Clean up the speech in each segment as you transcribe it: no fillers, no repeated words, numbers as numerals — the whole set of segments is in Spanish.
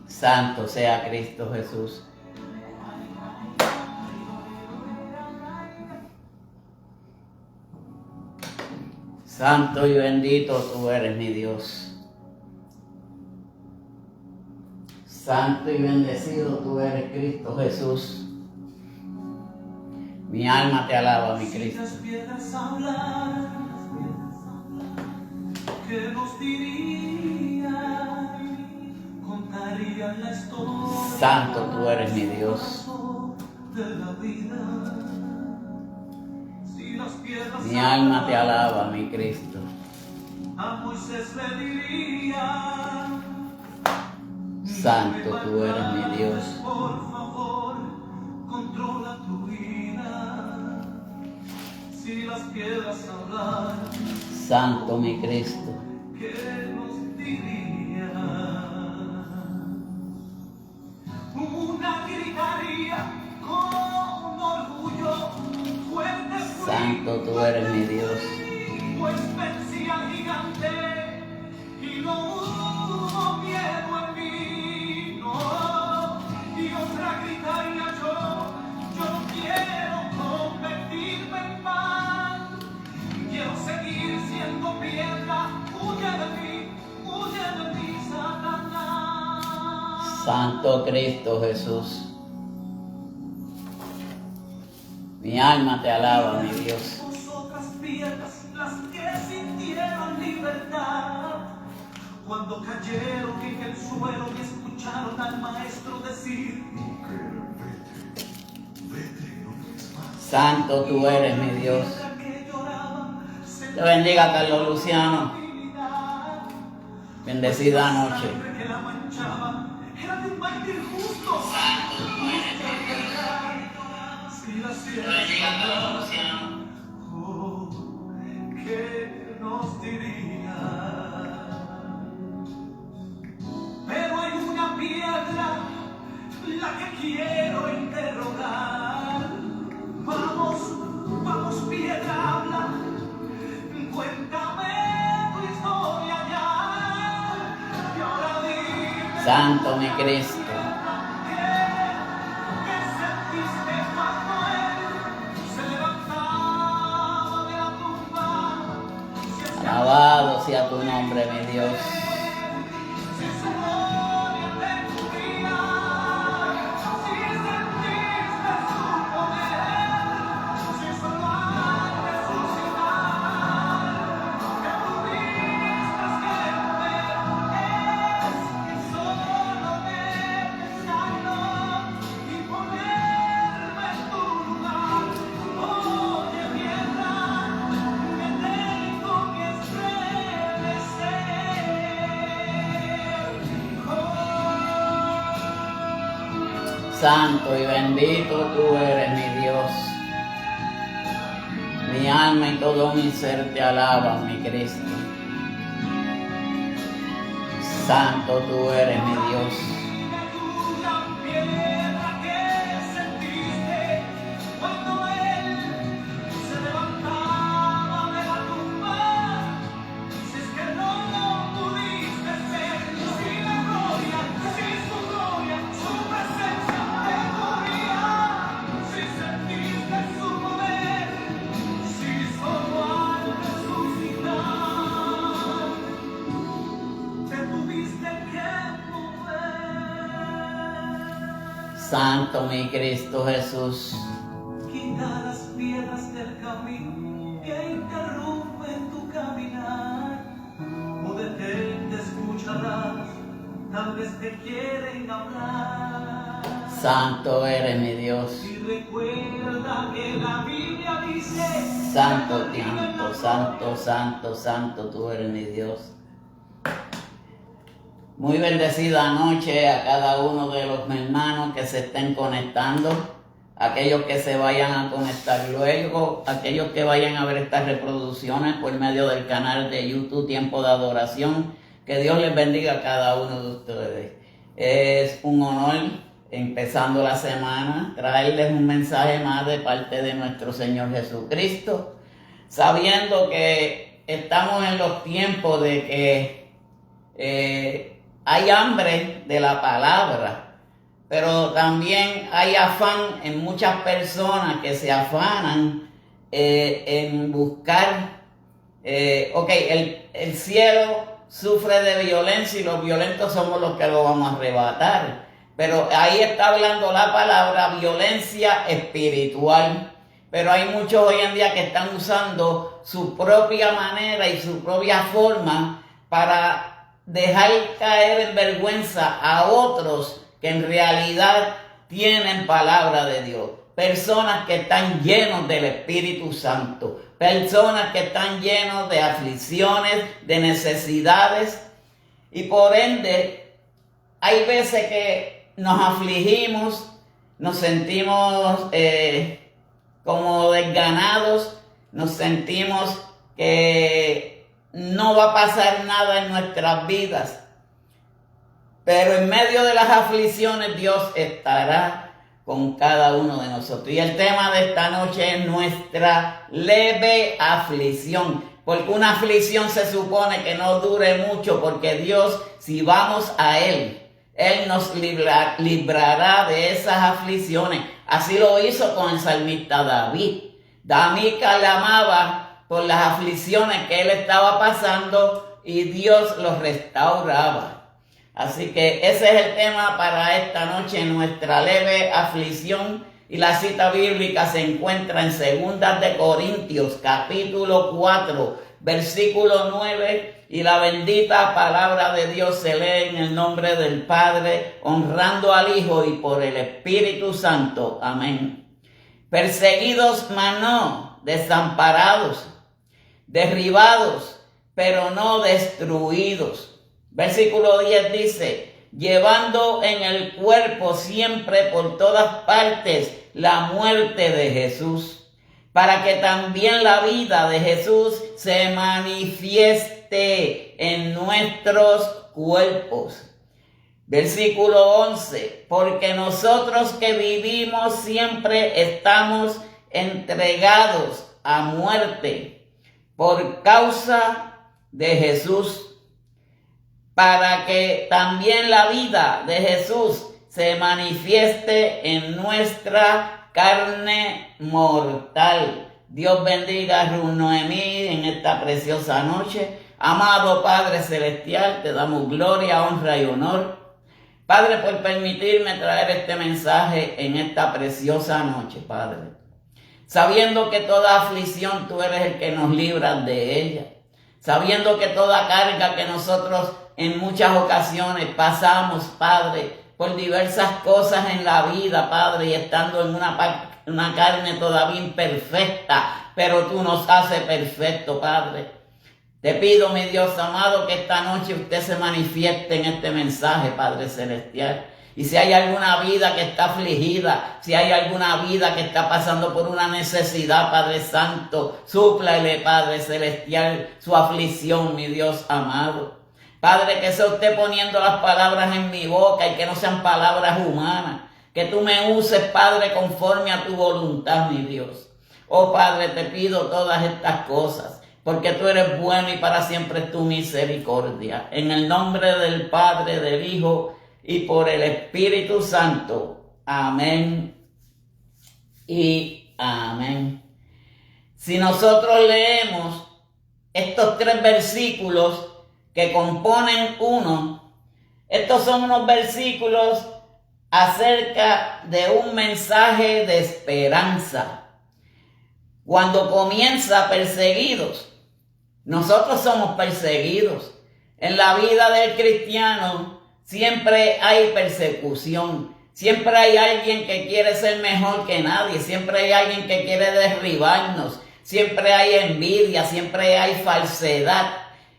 Santo sea Cristo Jesús. Santo y bendito tú eres mi Dios. Santo y bendecido tú eres Cristo Jesús. Mi alma te alaba, mi Cristo. ¿Qué nos diría? Contarían la historia. Santo tú eres mi Dios. De la vida. Si las piedras Mi alma te alaba, mi Cristo. a Moisés le diría. Santo tú eres mi Dios. Por favor, controla tu vida. Si las piedras hablaran. Santo mi Cristo. ¿Qué nos diría? Una gritaría con orgullo fuerte. Santo tú eres mi Dios. Pues vencí al gigante y no hubo miedo en mí, no. Y otra gritaría yo no quiero convertirme en pan. Quiero seguir siendo piedra, huye de mí, Satanás. Santo Cristo Jesús. Mi alma te alaba, mi Dios. Otras piedras, las que sintieron libertad, cuando cayeron en el suelo y escucharon al maestro decir: vete, no puedes más. Santo tú eres mi Dios. Te bendiga, Carlos Luciano. Bendecida noche. Que la manchaba era de un mártir justo. Si la sierra, oh, ¿qué nos diría? Pero hay una piedra, la que quiero interrogar. Vamos, piedra, habla. Cuéntame tu historia ya. Y ahora dime. Santo mi Cristo. ¿Qué sentiste cuando él se levantaba de la tumba? Alabado sea tu nombre, mi Dios. Si su gloria te cubría, si sentiste su poder, si solo al resucitar, que tuviste que mover, es que solo de pensarlo y ponerme en tu lugar. Oye, tierra, me tengo que estremecer. Santo y bendito tú eres mi Dios. Mi alma y todo mi ser te alaban, mi Cristo. Santo tú eres mi Dios. La piedra que sentiste cuando él se levantaba de la tumba. Si es que no lo pudiste ser, si la gloria, si su gloria, su presencia te cubría, si sentiste su poder, si solo al resucitar te tuviste que mover. Santo mi Cristo Jesús. Quita las piedras del camino que interrumpen tu caminar. O detente, escucharás, tal vez te quieren hablar. Santo eres mi Dios. Y recuerda que la Biblia dice: Santo, santo, santo, santo, santo, tú eres mi Dios. Muy bendecida noche a cada uno de los hermanos que se estén conectando, aquellos que se vayan a conectar luego, aquellos que vayan a ver estas reproducciones por medio del canal de YouTube Tiempo de Adoración. Que Dios les bendiga a cada uno de ustedes. Es un honor, empezando la semana, traerles un mensaje más de parte de nuestro Señor Jesucristo, sabiendo que estamos en los tiempos de que hay hambre de la palabra, pero también hay afán en muchas personas que se afanan en buscar, el cielo sufre de violencia y los violentos somos los que lo vamos a arrebatar. Pero ahí está hablando la palabra violencia espiritual. Pero hay muchos hoy en día que están usando su propia manera y su propia forma para dejar caer en vergüenza a otros que en realidad tienen palabra de Dios. Personas que están llenos del Espíritu Santo. Personas que están llenos de aflicciones, de necesidades. Y por ende, hay veces que nos afligimos, nos sentimos como desganados, nos sentimos que no va a pasar nada en nuestras vidas. Pero en medio de las aflicciones Dios estará con cada uno de nosotros. Y el tema de esta noche es nuestra leve aflicción. Porque una aflicción se supone que no dure mucho, porque Dios, si vamos a Él nos librará de esas aflicciones. Así lo hizo con el salmista David. David clamaba por las aflicciones que él estaba pasando y Dios los restauraba. Así que ese es el tema para esta noche, nuestra leve aflicción. Y la cita bíblica se encuentra en 2 de Corintios, capítulo 4, versículo 9. Y la bendita palabra de Dios se lee en el nombre del Padre, honrando al Hijo y por el Espíritu Santo. Amén. Perseguidos, mas no desamparados, derribados, pero no destruidos. Versículo 10 dice, llevando en el cuerpo siempre por todas partes la muerte de Jesús, para que también la vida de Jesús se manifieste en nuestros cuerpos. Versículo 11, porque nosotros que vivimos siempre estamos entregados a muerte por causa de Jesús, para que también la vida de Jesús se manifieste en nuestra carne mortal. Dios bendiga a Ruth Noemí en esta preciosa noche. Amado Padre Celestial, te damos gloria, honra y honor. Padre, por permitirme traer este mensaje en esta preciosa noche, Padre. Sabiendo que toda aflicción tú eres el que nos libras de ella. Sabiendo que toda carga que nosotros en muchas ocasiones pasamos, Padre, por diversas cosas en la vida, Padre, y estando en una carne todavía imperfecta, pero tú nos haces perfecto, Padre. Te pido, mi Dios amado, que esta noche usted se manifieste en este mensaje, Padre Celestial. Y si hay alguna vida que está afligida, si hay alguna vida que está pasando por una necesidad, Padre Santo, súplale, Padre Celestial, su aflicción, mi Dios amado. Padre, que sea usted poniendo las palabras en mi boca y que no sean palabras humanas. Que tú me uses, Padre, conforme a tu voluntad, mi Dios. Oh, Padre, te pido todas estas cosas, porque tú eres bueno y para siempre es tu misericordia. En el nombre del Padre, del Hijo y por el Espíritu Santo. Amén y amén. Si nosotros leemos estos 3 versículos que componen uno, estos son unos versículos acerca de un mensaje de esperanza. Cuando comienza perseguidos, nosotros somos perseguidos. En la vida del cristiano siempre hay persecución. Siempre hay alguien que quiere ser mejor que nadie. Siempre hay alguien que quiere derribarnos. Siempre hay envidia, siempre hay falsedad.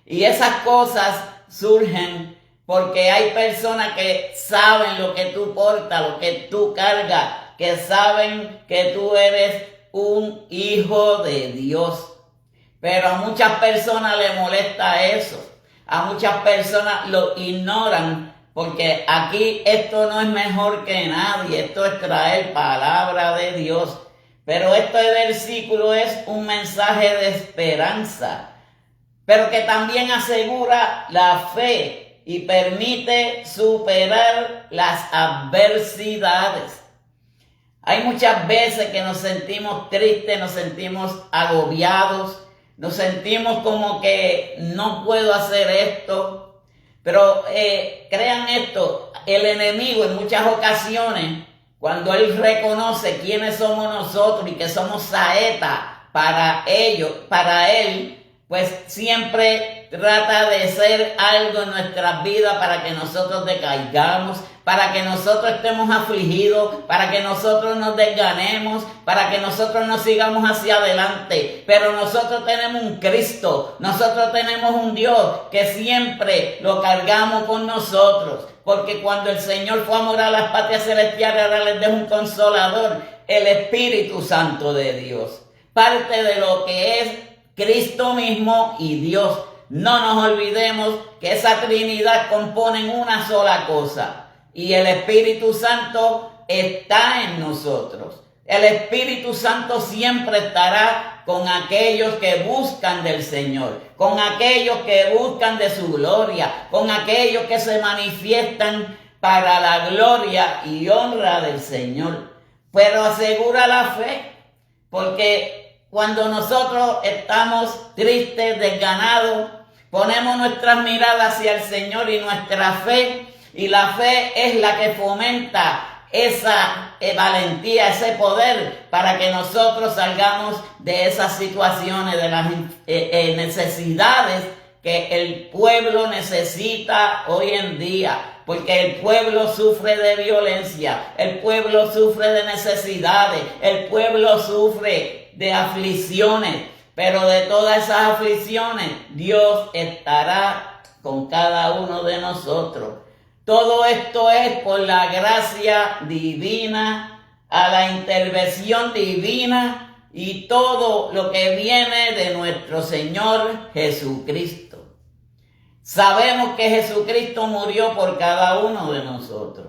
Y esas cosas surgen porque hay personas que saben lo que tú portas, lo que tú cargas, que saben que tú eres un hijo de Dios. Pero a muchas personas les molesta eso. A muchas personas lo ignoran porque aquí esto no es mejor que nadie. Esto es traer palabra de Dios. Pero este versículo es un mensaje de esperanza, pero que también asegura la fe y permite superar las adversidades. Hay muchas veces que nos sentimos tristes, nos sentimos agobiados, nos sentimos como que no puedo hacer esto. Pero crean esto, el enemigo en muchas ocasiones, cuando él reconoce quiénes somos nosotros y que somos saeta para él, pues siempre trata de hacer algo en nuestras vidas para que nosotros decaigamos, para que nosotros estemos afligidos, para que nosotros nos desganemos, para que nosotros no sigamos hacia adelante. Pero nosotros tenemos un Cristo, nosotros tenemos un Dios que siempre lo cargamos con nosotros. Porque cuando el Señor fue a morar a las patrias celestiales, ahora les deja un consolador, el Espíritu Santo de Dios. Parte de lo que es Cristo mismo y Dios. No nos olvidemos que esa Trinidad componen una sola cosa. Y el Espíritu Santo está en nosotros. El Espíritu Santo siempre estará con aquellos que buscan del Señor, con aquellos que buscan de su gloria, con aquellos que se manifiestan para la gloria y honra del Señor. Pero asegura la fe, porque cuando nosotros estamos tristes, desganados, ponemos nuestras miradas hacia el Señor y nuestra fe, y la fe es la que fomenta esa valentía, ese poder para que nosotros salgamos de esas situaciones, de las necesidades que el pueblo necesita hoy en día. Porque el pueblo sufre de violencia, el pueblo sufre de necesidades, el pueblo sufre de aflicciones. Pero de todas esas aflicciones, Dios estará con cada uno de nosotros. Todo esto es por la gracia divina, a la intervención divina y todo lo que viene de nuestro Señor Jesucristo. Sabemos que Jesucristo murió por cada uno de nosotros.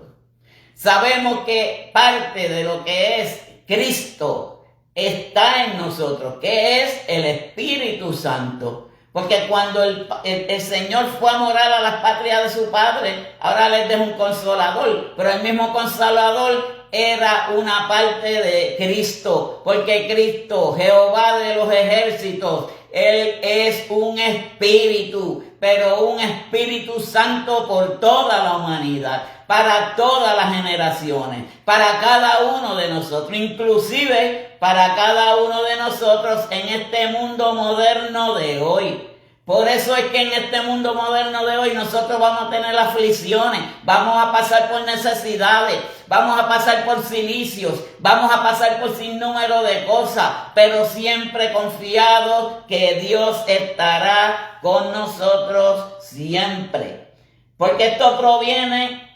Sabemos que parte de lo que es Cristo está en nosotros, que es el Espíritu Santo. Porque cuando el Señor fue a morar a las patrias de su Padre, ahora les deja un consolador. Pero el mismo consolador era una parte de Cristo. Porque Cristo, Jehová de los ejércitos, Él es un espíritu, pero un Espíritu Santo por toda la humanidad, para todas las generaciones, para cada uno de nosotros, inclusive para cada uno de nosotros en este mundo moderno de hoy. Por eso es que en este mundo moderno de hoy nosotros vamos a tener aflicciones, vamos a pasar por necesidades, vamos a pasar por cilicios, vamos a pasar por sinnúmero de cosas, pero siempre confiados que Dios estará con nosotros siempre. Porque esto proviene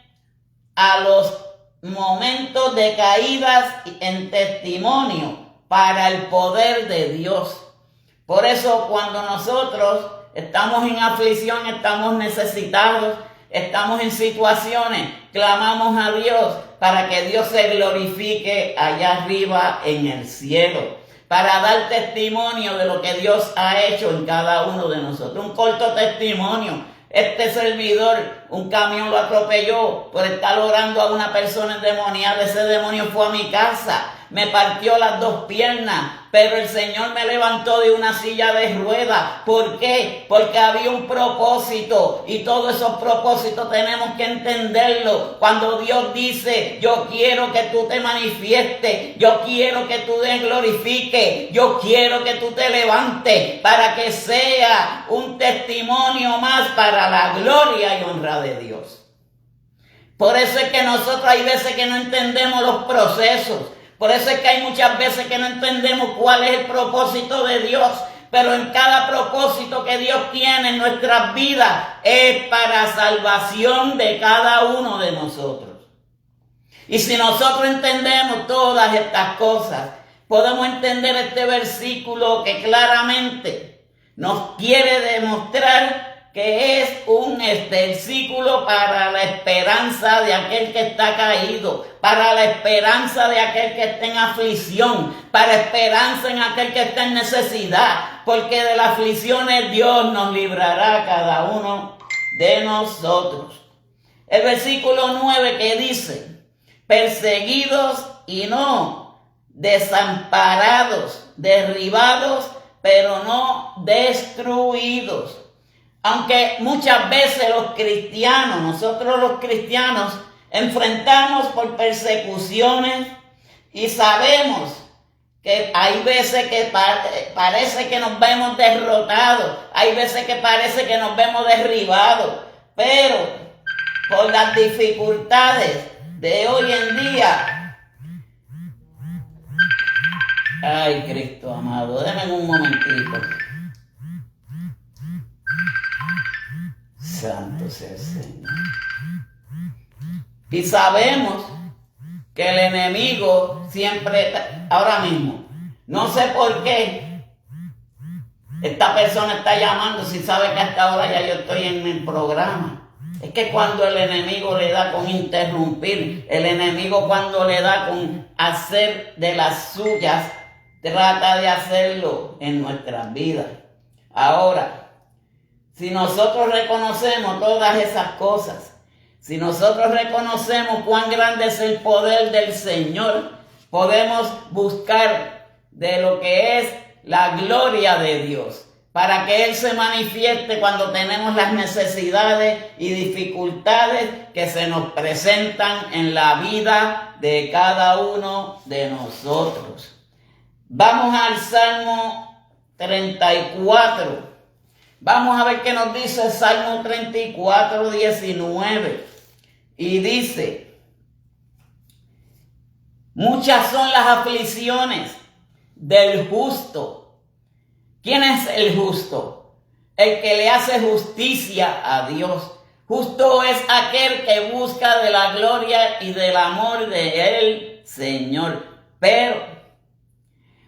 a los momentos de caídas en testimonio para el poder de Dios. Por eso cuando nosotros estamos en aflicción, estamos necesitados, estamos en situaciones, clamamos a Dios para que Dios se glorifique allá arriba en el cielo, para dar testimonio de lo que Dios ha hecho en cada uno de nosotros. Un corto testimonio. Este servidor, un camión lo atropelló por estar orando a una persona endemoniada. Ese demonio fue a mi casa, me partió las dos piernas, pero el Señor me levantó de una silla de ruedas. ¿Por qué? Porque había un propósito, y todos esos propósitos tenemos que entenderlo. Cuando Dios dice, yo quiero que tú te manifiestes, yo quiero que tú te glorifiques, yo quiero que tú te levantes, para que sea un testimonio más para la gloria y honra de Dios. Por eso es que nosotros hay veces que no entendemos los procesos. Por eso es que hay muchas veces que no entendemos cuál es el propósito de Dios. Pero en cada propósito que Dios tiene en nuestras vidas es para salvación de cada uno de nosotros. Y si nosotros entendemos todas estas cosas, podemos entender este versículo que claramente nos quiere demostrar que es un versículo para la esperanza de aquel que está caído, para la esperanza de aquel que está en aflicción, para esperanza en aquel que está en necesidad, porque de las aflicciones Dios nos librará a cada uno de nosotros. El versículo 9 que dice, perseguidos y no desamparados, derribados, pero no destruidos. Aunque muchas veces nosotros los cristianos, enfrentamos por persecuciones y sabemos que hay veces que parece que nos vemos derrotados, hay veces que parece que nos vemos derribados, pero por las dificultades de hoy en día, ay Cristo amado, denme un momentito. Santo sea el Señor. Y sabemos que el enemigo siempre, ahora mismo, no sé por qué esta persona está llamando si sabe que hasta ahora ya yo estoy en el programa. Es que cuando el enemigo le da con interrumpir, el enemigo cuando le da con hacer de las suyas, trata de hacerlo en nuestras vidas. Ahora, si nosotros reconocemos todas esas cosas, si nosotros reconocemos cuán grande es el poder del Señor, podemos buscar de lo que es la gloria de Dios, para que Él se manifieste cuando tenemos las necesidades y dificultades que se nos presentan en la vida de cada uno de nosotros. Vamos al Salmo 34. Vamos a ver qué nos dice el Salmo 34, 19. Y dice, muchas son las aflicciones del justo. ¿Quién es el justo? El que le hace justicia a Dios. Justo es aquel que busca de la gloria y del amor del Señor. Pero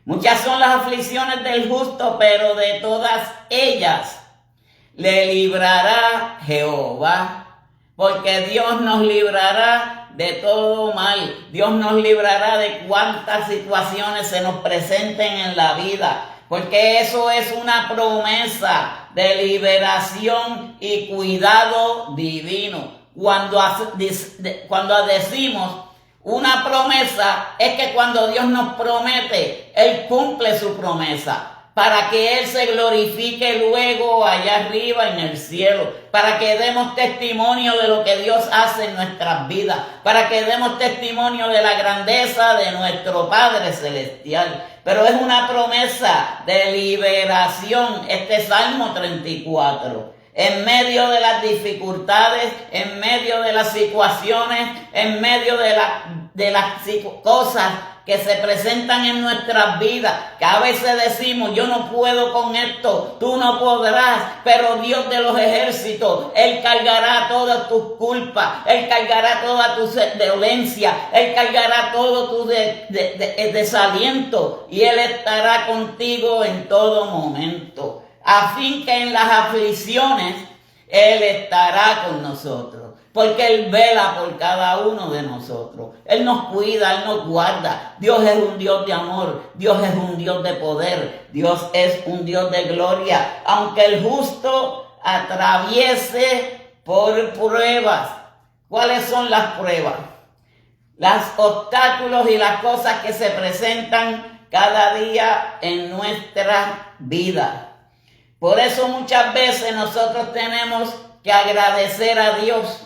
muchas son las aflicciones del justo, pero de todas ellas le librará Jehová. Porque Dios nos librará de todo mal. Dios nos librará de cuantas situaciones se nos presenten en la vida. Porque eso es una promesa de liberación y cuidado divino. Cuando decimos una promesa, es que cuando Dios nos promete, Él cumple su promesa. Para que Él se glorifique luego allá arriba en el cielo, para que demos testimonio de lo que Dios hace en nuestras vidas, para que demos testimonio de la grandeza de nuestro Padre Celestial. Pero es una promesa de liberación, este Salmo 34. En medio de las dificultades, en medio de las situaciones, en medio de las cosas que se presentan en nuestras vidas, que a veces decimos, yo no puedo con esto, tú no podrás, pero Dios de los ejércitos, Él cargará todas tus culpas, Él cargará toda tu dolencia, Él cargará todo tu desaliento, y Él estará contigo en todo momento, a fin que en las aflicciones Él estará con nosotros. Porque Él vela por cada uno de nosotros. Él nos cuida, Él nos guarda. Dios es un Dios de amor. Dios es un Dios de poder. Dios es un Dios de gloria. Aunque el justo atraviese por pruebas. ¿Cuáles son las pruebas? Los obstáculos y las cosas que se presentan cada día en nuestra vida. Por eso muchas veces nosotros tenemos que agradecer a Dios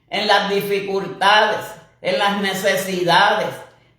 en las dificultades, en las necesidades.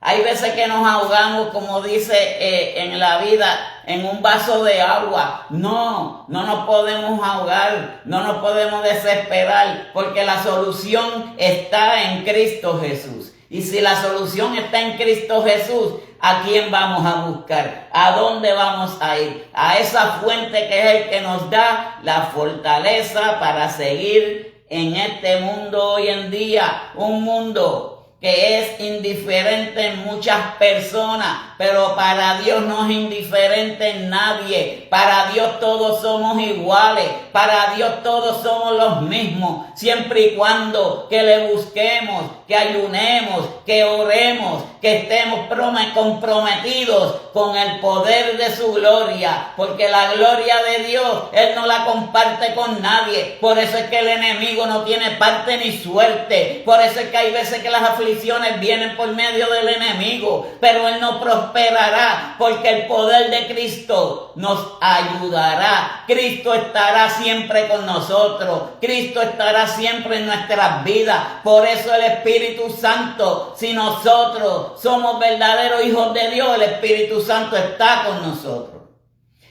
Hay veces que nos ahogamos, como dice en la vida, en un vaso de agua. No nos podemos ahogar, no nos podemos desesperar, porque la solución está en Cristo Jesús. Y si la solución está en Cristo Jesús, ¿a quién vamos a buscar? ¿A dónde vamos a ir? A esa fuente que es el que nos da la fortaleza para seguir en este mundo hoy en día, un mundo que es indiferente en muchas personas, pero para Dios no es indiferente en nadie. Para Dios todos somos iguales, para Dios todos somos los mismos, siempre y cuando que le busquemos, que ayunemos, que oremos, que estemos comprometidos con el poder de su gloria, porque la gloria de Dios, Él no la comparte con nadie. Por eso es que el enemigo no tiene parte ni suerte. Por eso es que hay veces que las aflicciones vienen por medio del enemigo, pero Él no prosperará, porque el poder de Cristo nos ayudará. Cristo estará siempre con nosotros, Cristo estará siempre en nuestras vidas. Por eso el Espíritu Santo, si nosotros somos verdaderos hijos de Dios, el Espíritu Santo está con nosotros.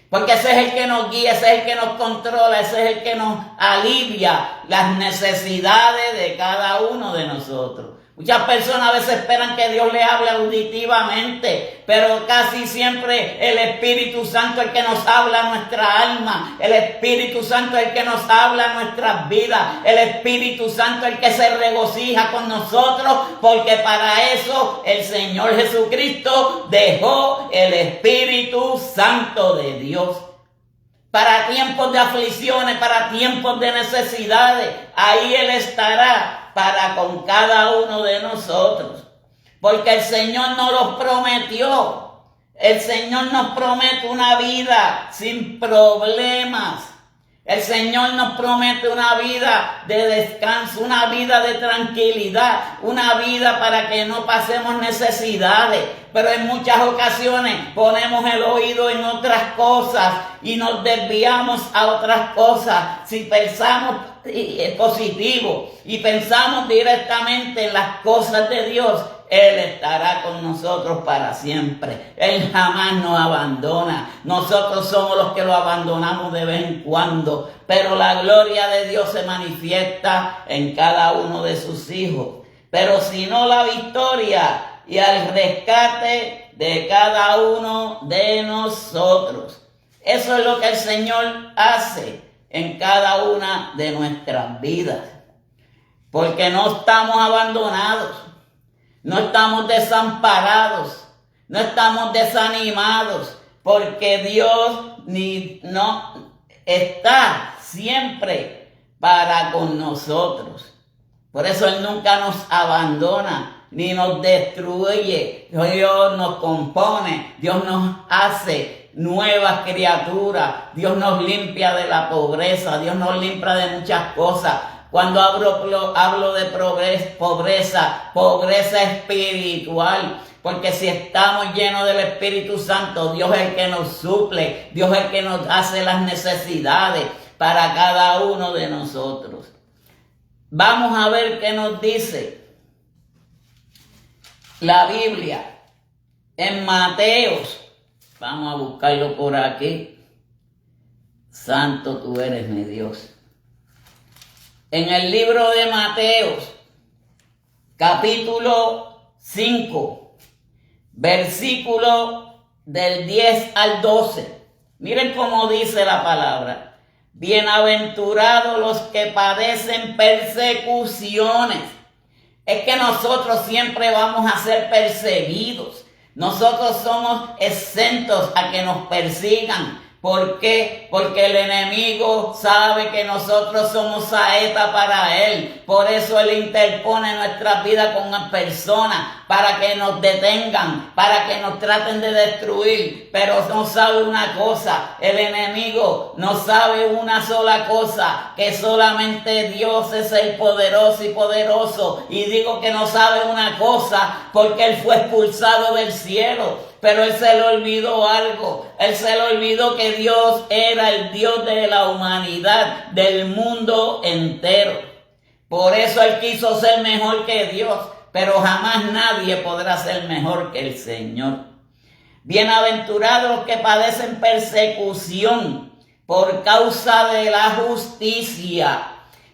Porque ese es el que nos guía, ese es el que nos controla, ese es el que nos alivia las necesidades de cada uno de nosotros. Muchas personas a veces esperan que Dios les hable auditivamente, pero casi siempre el Espíritu Santo es el que nos habla a nuestra alma, el Espíritu Santo es el que nos habla a nuestras vidas, el Espíritu Santo es el que se regocija con nosotros, porque para eso el Señor Jesucristo dejó el Espíritu Santo de Dios. Para tiempos de aflicciones, para tiempos de necesidades, ahí Él estará para con cada uno de nosotros. Porque el Señor nos lo prometió. El Señor nos promete una vida sin problemas. El Señor nos promete una vida de descanso, una vida de tranquilidad, una vida para que no pasemos necesidades. Pero en muchas ocasiones ponemos el oído en otras cosas y nos desviamos a otras cosas. Si pensamos positivo y pensamos directamente en las cosas de Dios, Él estará con nosotros para siempre. Él jamás nos abandona. Nosotros somos los que lo abandonamos de vez en cuando, pero la gloria de Dios se manifiesta en cada uno de sus hijos. Pero si no, la victoria y el rescate de cada uno de nosotros. Eso es lo que el Señor hace en cada una de nuestras vidas. Porque no estamos abandonados, no estamos desamparados, no estamos desanimados, porque Dios no está siempre para con nosotros. Por eso Él nunca nos abandona ni nos destruye. Dios nos compone, Dios nos hace nuevas criaturas, Dios nos limpia de la pobreza, Dios nos limpia de muchas cosas. Cuando hablo de pobreza espiritual, porque si estamos llenos del Espíritu Santo, Dios es el que nos suple, Dios es el que nos hace las necesidades para cada uno de nosotros. Vamos a ver qué nos dice la Biblia en Mateos. Vamos a buscarlo por aquí. Santo tú eres mi Dios. En el libro de Mateos, capítulo 5, versículo del 10 al 12. Miren cómo dice la palabra. Bienaventurados los que padecen persecuciones. Es que nosotros siempre vamos a ser perseguidos. Nosotros somos exentos a que nos persigan. ¿Por qué? Porque el enemigo sabe que nosotros somos saeta para él. Por eso él interpone nuestra vida con personas para que nos detengan, para que nos traten de destruir. Pero no sabe una cosa, el enemigo no sabe una sola cosa, que solamente Dios es el poderoso y poderoso. Y digo que no sabe una cosa porque él fue expulsado del cielo. Pero él se le olvidó algo. Él se le olvidó que Dios era el Dios de la humanidad, del mundo entero. Por eso él quiso ser mejor que Dios, pero jamás nadie podrá ser mejor que el Señor. Bienaventurados los que padecen persecución por causa de la justicia.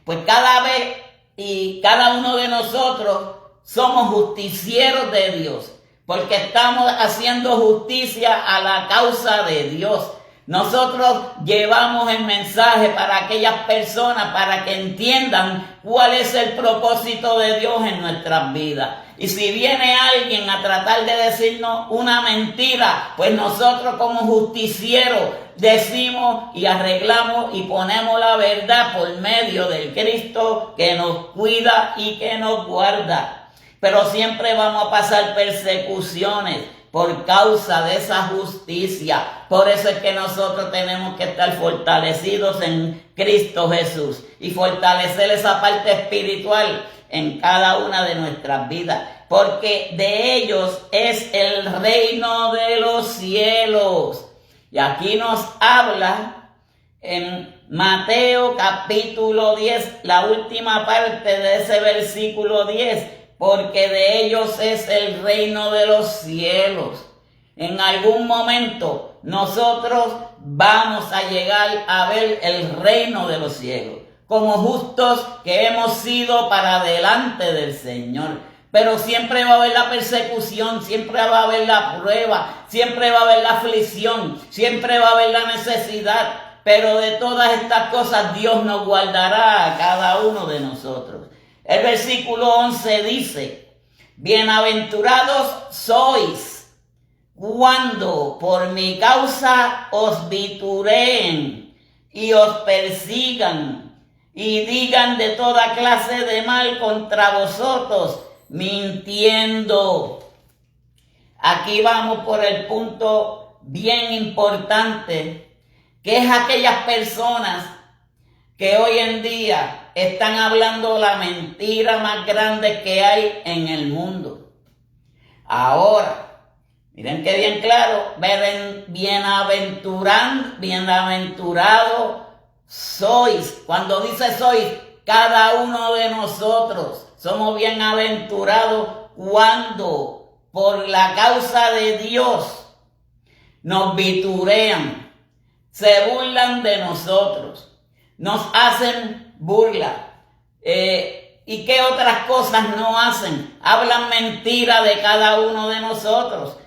Pues cada vez y cada uno de nosotros somos justicieros de Dios, porque estamos haciendo justicia a la causa de Dios. Nosotros llevamos el mensaje para aquellas personas para que entiendan cuál es el propósito de Dios en nuestras vidas. Y si viene alguien a tratar de decirnos una mentira, pues nosotros como justicieros decimos y arreglamos y ponemos la verdad por medio del Cristo que nos cuida y que nos guarda. Pero siempre vamos a pasar persecuciones por causa de esa justicia. Por eso es que nosotros tenemos que estar fortalecidos en Cristo Jesús y fortalecer esa parte espiritual en cada una de nuestras vidas, porque de ellos es el reino de los cielos. Y aquí nos habla en Mateo capítulo 10, la última parte de ese versículo 10, porque de ellos es el reino de los cielos. En algún momento nosotros vamos a llegar a ver el reino de los cielos, como justos que hemos sido para delante del Señor. Pero siempre va a haber la persecución, siempre va a haber la prueba, siempre va a haber la aflicción, siempre va a haber la necesidad. Pero de todas estas cosas Dios nos guardará a cada uno de nosotros. El versículo 11 dice: bienaventurados sois cuando por mi causa os vitureen y os persigan y digan de toda clase de mal contra vosotros, mintiendo. Aquí vamos por el punto bien importante, que es aquellas personas que hoy en día están hablando la mentira más grande que hay en el mundo. Ahora, miren que bien claro, bienaventurado sois. Cuando dice sois, cada uno de nosotros somos bienaventurados cuando por la causa de Dios nos viturean, se burlan de nosotros, nos hacen burla. ¿Y qué otras cosas no hacen? Hablan mentira de cada uno de nosotros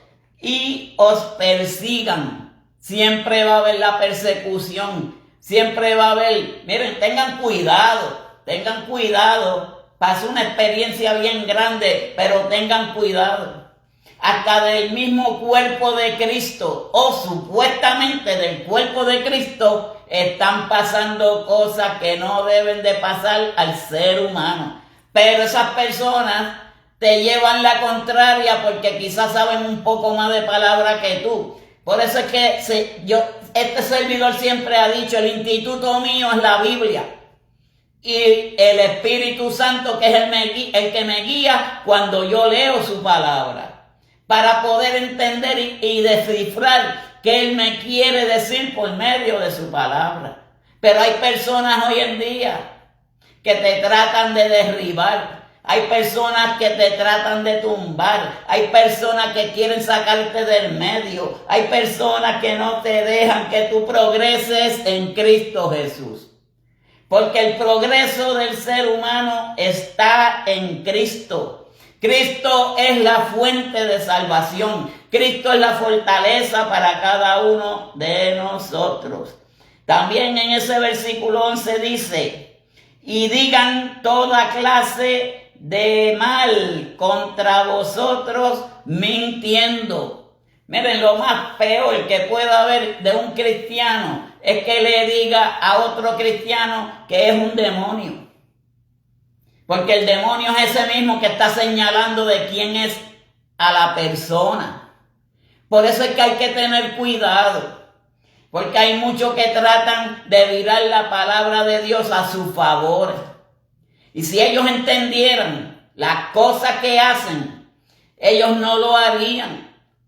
y os persigan. Siempre va a haber la persecución, siempre va a haber. Miren, tengan cuidado. Pasó una experiencia bien grande, pero tengan cuidado. Hasta del mismo cuerpo de Cristo, o supuestamente del cuerpo de Cristo, están pasando cosas que no deben de pasar al ser humano. Pero esas personas te llevan la contraria porque quizás saben un poco más de palabra que tú. Por eso es que este servidor siempre ha dicho: el instituto mío es la Biblia. Y el Espíritu Santo, que es el que me guía cuando yo leo su palabra, para poder entender y descifrar qué Él me quiere decir por medio de su palabra. Pero hay personas hoy en día que te tratan de derribar, hay personas que te tratan de tumbar, hay personas que quieren sacarte del medio, hay personas que no te dejan que tú progreses en Cristo Jesús. Porque el progreso del ser humano está en Cristo. Cristo es la fuente de salvación. Cristo es la fortaleza para cada uno de nosotros. También en ese versículo 11 dice: y digan toda clase de mal contra vosotros mintiendo. Miren, lo más peor que pueda haber de un cristiano es que le diga a otro cristiano que es un demonio. Porque el demonio es ese mismo que está señalando de quién es a la persona. Por eso es que hay que tener cuidado. Porque hay muchos que tratan de virar la palabra de Dios a su favor. Y si ellos entendieran las cosas que hacen, ellos no lo harían.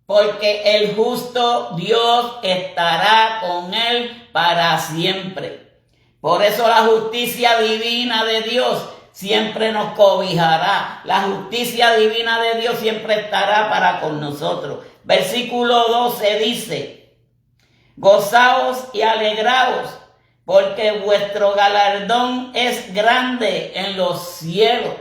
Porque el justo Dios estará con él para siempre. Por eso la justicia divina de Dios siempre nos cobijará. La justicia divina de Dios siempre estará para con nosotros. Versículo 12 dice: gozaos y alegraos, porque vuestro galardón es grande en los cielos.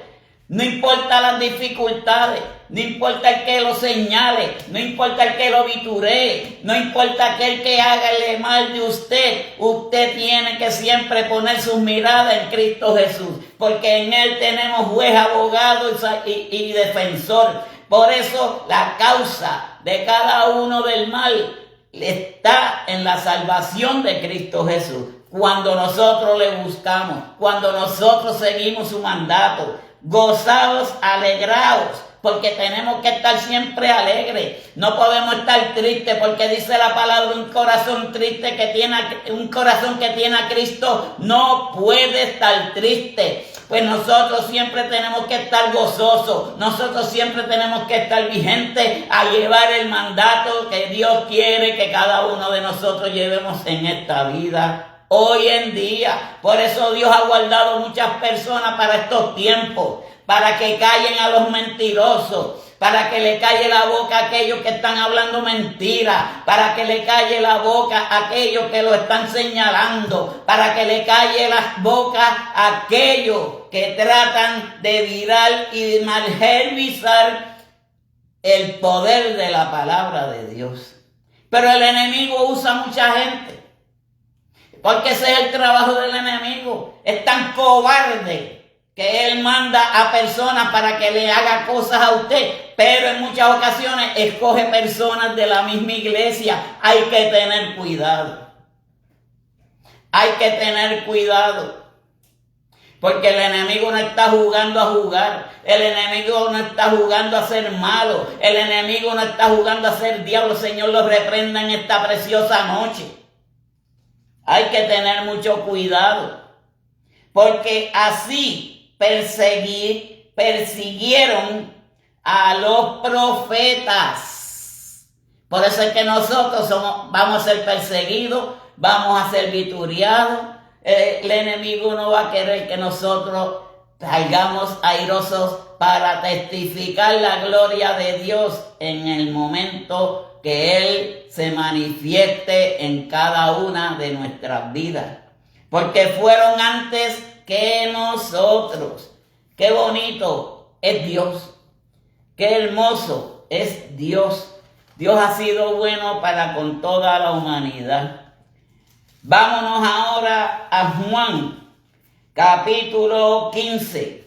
No importa las dificultades, no importa el que lo señale, no importa el que lo vituree, no importa aquel que haga el mal de usted, usted tiene que siempre poner sus miradas en Cristo Jesús, porque en Él tenemos juez, abogado y defensor. Por eso la causa de cada uno del mal está en la salvación de Cristo Jesús. Cuando nosotros le buscamos, cuando nosotros seguimos su mandato, gozaos, alegraos, porque tenemos que estar siempre alegres. No podemos estar tristes, porque dice la palabra, un corazón triste un corazón que tiene a Cristo no puede estar triste. Pues nosotros siempre tenemos que estar gozosos, nosotros siempre tenemos que estar vigentes a llevar el mandato que Dios quiere que cada uno de nosotros llevemos en esta vida. Hoy en día, por eso Dios ha guardado muchas personas para estos tiempos, para que callen a los mentirosos, para que le calle la boca a aquellos que están hablando mentiras, para que le calle la boca a aquellos que lo están señalando, para que le calle la boca a aquellos que tratan de virar y de malversar el poder de la palabra de Dios. Pero el enemigo usa mucha gente. Porque ese es el trabajo del enemigo. Es tan cobarde que él manda a personas para que le haga cosas a usted. Pero en muchas ocasiones escoge personas de la misma iglesia. Hay que tener cuidado. Hay que tener cuidado. Porque el enemigo no está jugando a jugar. El enemigo no está jugando a ser malo. El enemigo no está jugando a ser diablo. El Señor lo reprenda en esta preciosa noche. Hay que tener mucho cuidado, porque así persiguieron a los profetas. Por eso es que nosotros vamos a ser perseguidos, vamos a ser vituriados. El enemigo no va a querer que nosotros salgamos airosos para testificar la gloria de Dios en el momento que Él se manifieste en cada una de nuestras vidas. Porque fueron antes que nosotros. Qué bonito es Dios. Qué hermoso es Dios. Dios ha sido bueno para con toda la humanidad. Vámonos ahora a Juan, capítulo 15,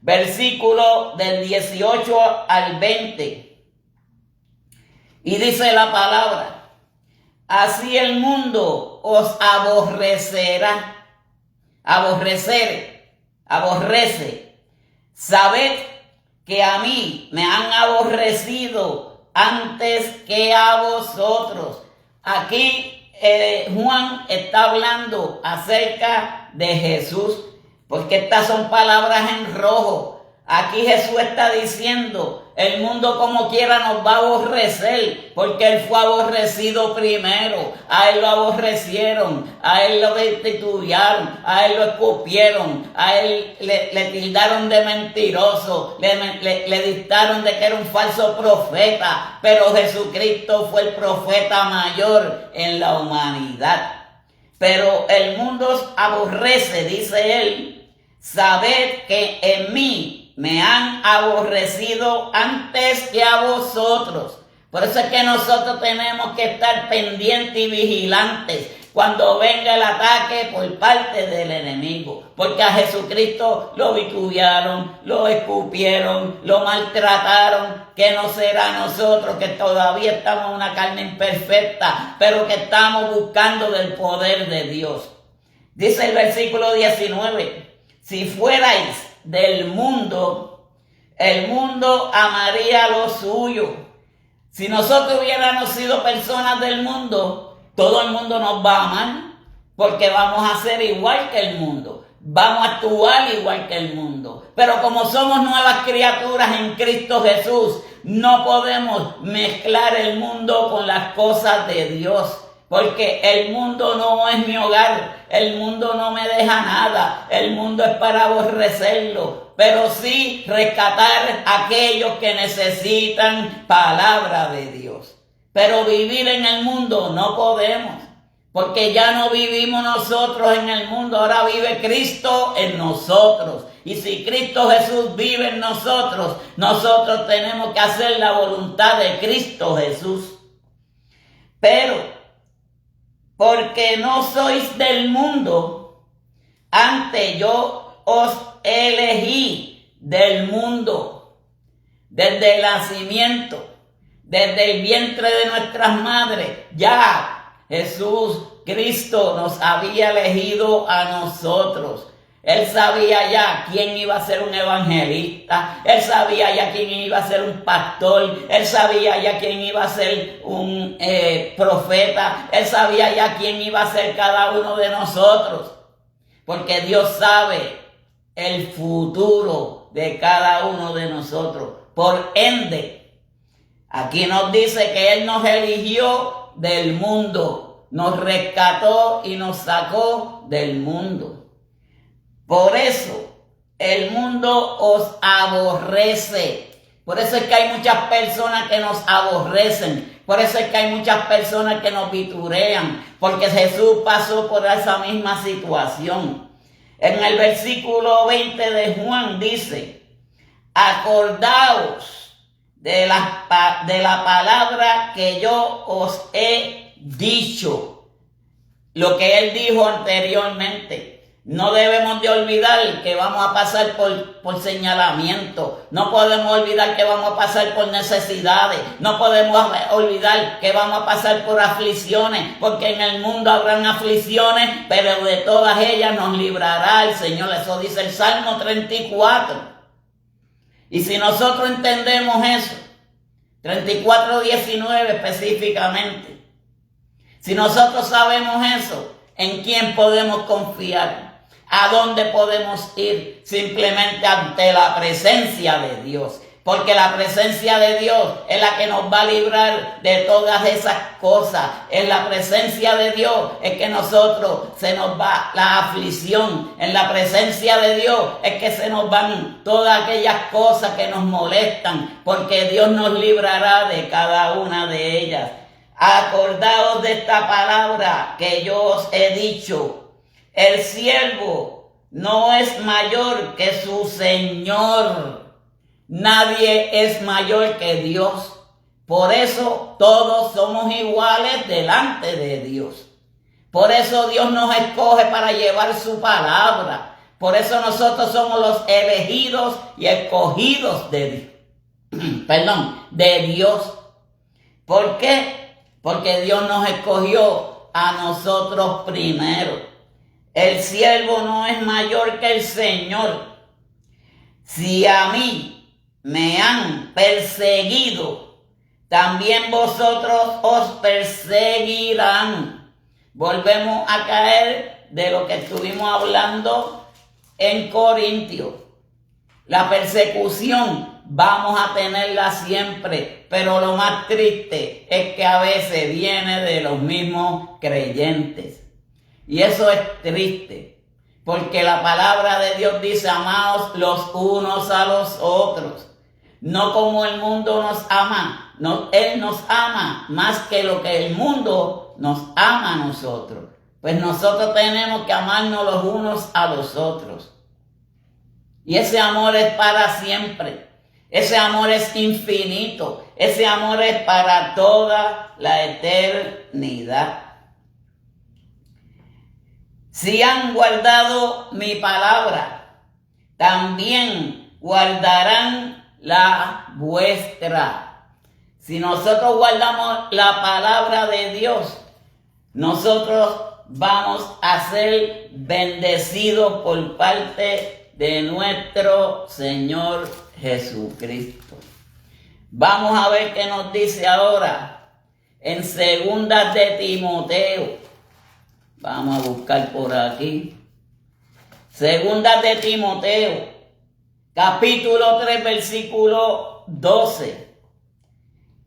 versículo del 18 al 20. Y dice la palabra, así el mundo os aborrecerá. Aborrece. Sabed que a mí me han aborrecido antes que a vosotros. Aquí Juan está hablando acerca de Jesús, porque estas son palabras en rojo. Aquí Jesús está diciendo, el mundo como quiera nos va a aborrecer, porque Él fue aborrecido primero. A Él lo aborrecieron, a Él lo destituyeron, a Él lo escupieron, a Él le tildaron de mentiroso, le dictaron de que era un falso profeta. Pero Jesucristo fue el profeta mayor en la humanidad. Pero el mundo os aborrece, dice Él, sabed que en mí me han aborrecido antes que a vosotros. Por eso es que nosotros tenemos que estar pendientes y vigilantes cuando venga el ataque por parte del enemigo. Porque a Jesucristo lo vitupearon, lo escupieron, lo maltrataron. Que no será nosotros que todavía estamos en una carne imperfecta, pero que estamos buscando del poder de Dios. Dice el versículo 19, si fuerais del mundo, el mundo amaría lo suyo. Si nosotros hubiéramos sido personas del mundo, todo el mundo nos va a amar, porque vamos a ser igual que el mundo, vamos a actuar igual que el mundo. Pero como somos nuevas criaturas en Cristo Jesús, no podemos mezclar el mundo con las cosas de Dios. Porque el mundo no es mi hogar, el mundo no me deja nada, el mundo es para aborrecerlo, pero sí rescatar a aquellos que necesitan palabra de Dios. Pero vivir en el mundo no podemos, porque ya no vivimos nosotros en el mundo, ahora vive Cristo en nosotros. Y si Cristo Jesús vive en nosotros, nosotros tenemos que hacer la voluntad de Cristo Jesús. Pero, porque no sois del mundo, antes yo os elegí del mundo, desde el nacimiento, desde el vientre de nuestras madres. Ya Jesús Cristo nos había elegido a nosotros. Él sabía ya quién iba a ser un evangelista, él sabía ya quién iba a ser un pastor, él sabía ya quién iba a ser un profeta, él sabía ya quién iba a ser cada uno de nosotros, porque Dios sabe el futuro de cada uno de nosotros. Por ende, aquí nos dice que Él nos eligió del mundo, nos rescató y nos sacó del mundo. Por eso el mundo os aborrece. Por eso es que hay muchas personas que nos aborrecen. Por eso es que hay muchas personas que nos viturean. Porque Jesús pasó por esa misma situación. En el versículo 20 de Juan dice: acordaos de la palabra que yo os he dicho. Lo que Él dijo anteriormente. No debemos de olvidar que vamos a pasar por señalamiento. No podemos olvidar que vamos a pasar por necesidades. No podemos olvidar que vamos a pasar por aflicciones. Porque en el mundo habrán aflicciones, pero de todas ellas nos librará el Señor. Eso dice el Salmo 34. Y si nosotros entendemos eso, 34:19 específicamente, si nosotros sabemos eso, ¿en quién podemos confiar? ¿A dónde podemos ir? Simplemente ante la presencia de Dios. Porque la presencia de Dios es la que nos va a librar de todas esas cosas. En la presencia de Dios es que nosotros se nos va la aflicción. En la presencia de Dios es que se nos van todas aquellas cosas que nos molestan. Porque Dios nos librará de cada una de ellas. Acordaos de esta palabra que yo os he dicho. El siervo no es mayor que su Señor. Nadie es mayor que Dios. Por eso todos somos iguales delante de Dios. Por eso Dios nos escoge para llevar su palabra. Por eso nosotros somos los elegidos y escogidos de Dios. ¿Por qué? Porque Dios nos escogió a nosotros primero. El siervo no es mayor que el Señor. Si a mí me han perseguido, también vosotros os perseguirán. Volvemos a caer de lo que estuvimos hablando en Corintios. La persecución vamos a tenerla siempre, pero lo más triste es que a veces viene de los mismos creyentes. Y eso es triste, porque la palabra de Dios dice: amaos los unos a los otros. No como el mundo nos ama, no, Él nos ama más que lo que el mundo nos ama a nosotros. Pues nosotros tenemos que amarnos los unos a los otros. Y ese amor es para siempre. Ese amor es infinito. Ese amor es para toda la eternidad. Si han guardado mi palabra, también guardarán la vuestra. Si nosotros guardamos la palabra de Dios, nosotros vamos a ser bendecidos por parte de nuestro Señor Jesucristo. Vamos a ver qué nos dice ahora en 2 de Timoteo. Vamos a buscar por aquí. 2 de Timoteo, capítulo 3, versículo 12.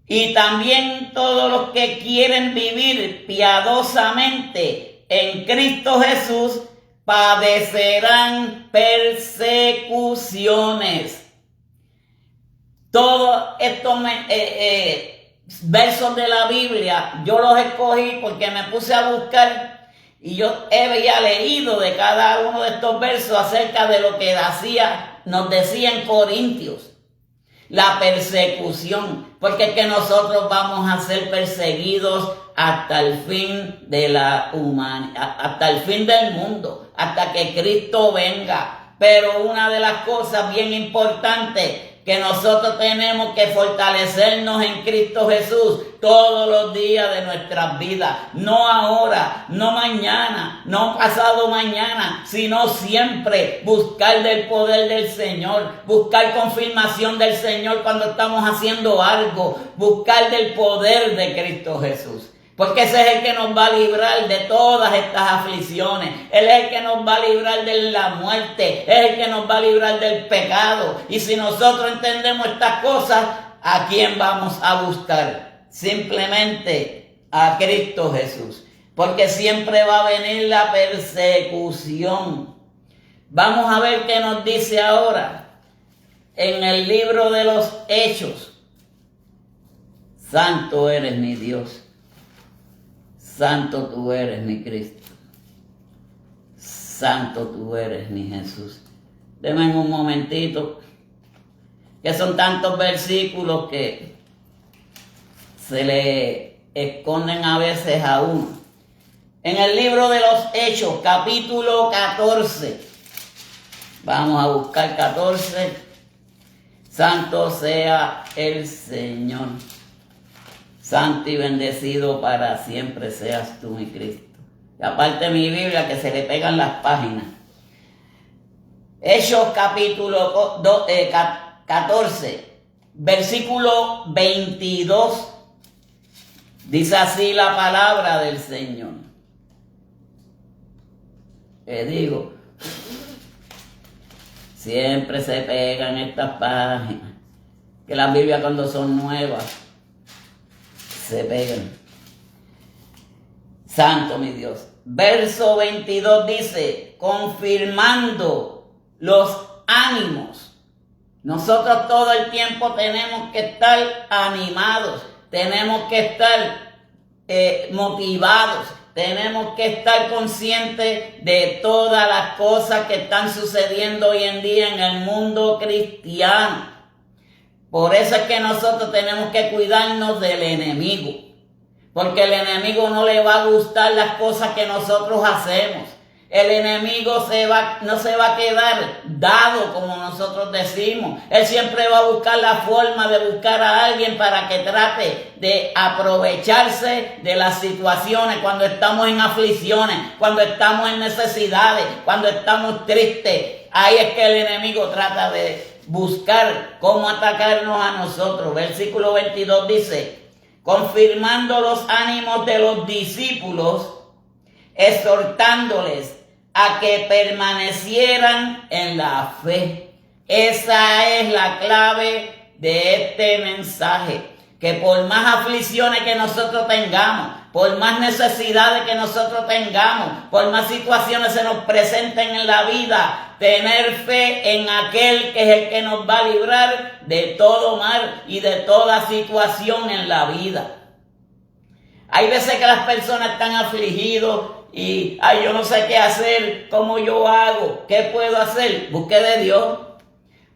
Y también todos los que quieren vivir piadosamente en Cristo Jesús padecerán persecuciones. Todos estos versos de la Biblia yo los escogí porque me puse a buscar Y yo había leído de cada uno de estos versos acerca de lo que nos decía en Corintios. La persecución, porque es que nosotros vamos a ser perseguidos hasta el fin de la humanidad, hasta el fin del mundo, hasta que Cristo venga. Pero una de las cosas bien importantes que nosotros tenemos que fortalecernos en Cristo Jesús todos los días de nuestras vidas, no ahora, no mañana, no pasado mañana, sino siempre buscar del poder del Señor, buscar confirmación del Señor cuando estamos haciendo algo, buscar del poder de Cristo Jesús. Porque ese es el que nos va a librar de todas estas aflicciones. Él es el que nos va a librar de la muerte. Es el que nos va a librar del pecado. Y si nosotros entendemos estas cosas, ¿a quién vamos a buscar? Simplemente a Cristo Jesús. Porque siempre va a venir la persecución. Vamos a ver qué nos dice ahora en el libro de los Hechos. Santo eres mi Dios. Santo tú eres mi Cristo. Santo tú eres mi Jesús. Denme un momentito, que son tantos versículos que se le esconden a veces a uno. En el libro de los Hechos, capítulo 14. Vamos a buscar 14. Santo sea el Señor. Santo y bendecido para siempre seas tú, mi Cristo. Y aparte mi Biblia, que se le pegan las páginas. Hechos capítulo 14, versículo 22. Dice así la palabra del Señor. Digo, siempre se pegan estas páginas. Que las Biblias cuando son nuevas se pegan. Santo mi Dios. Verso 22 dice, confirmando los ánimos. Nosotros todo el tiempo tenemos que estar animados, tenemos que estar motivados, tenemos que estar conscientes de todas las cosas que están sucediendo hoy en día en el mundo cristiano. Por eso es que nosotros tenemos que cuidarnos del enemigo. Porque el enemigo no le va a gustar las cosas que nosotros hacemos. El enemigo no se va a quedar dado, como nosotros decimos. Él siempre va a buscar la forma de buscar a alguien para que trate de aprovecharse de las situaciones cuando estamos en aflicciones, cuando estamos en necesidades, cuando estamos tristes. Ahí es que el enemigo trata de buscar cómo atacarnos a nosotros. Versículo 22 dice, confirmando los ánimos de los discípulos, exhortándoles a que permanecieran en la fe. Esa es la clave de este mensaje. Que por más aflicciones que nosotros tengamos, por más necesidades que nosotros tengamos, por más situaciones se nos presenten en la vida, tener fe en aquel que es el que nos va a librar de todo mal y de toda situación en la vida. Hay veces que las personas están afligidos y yo no sé qué hacer, cómo yo hago, qué puedo hacer. Busque de Dios.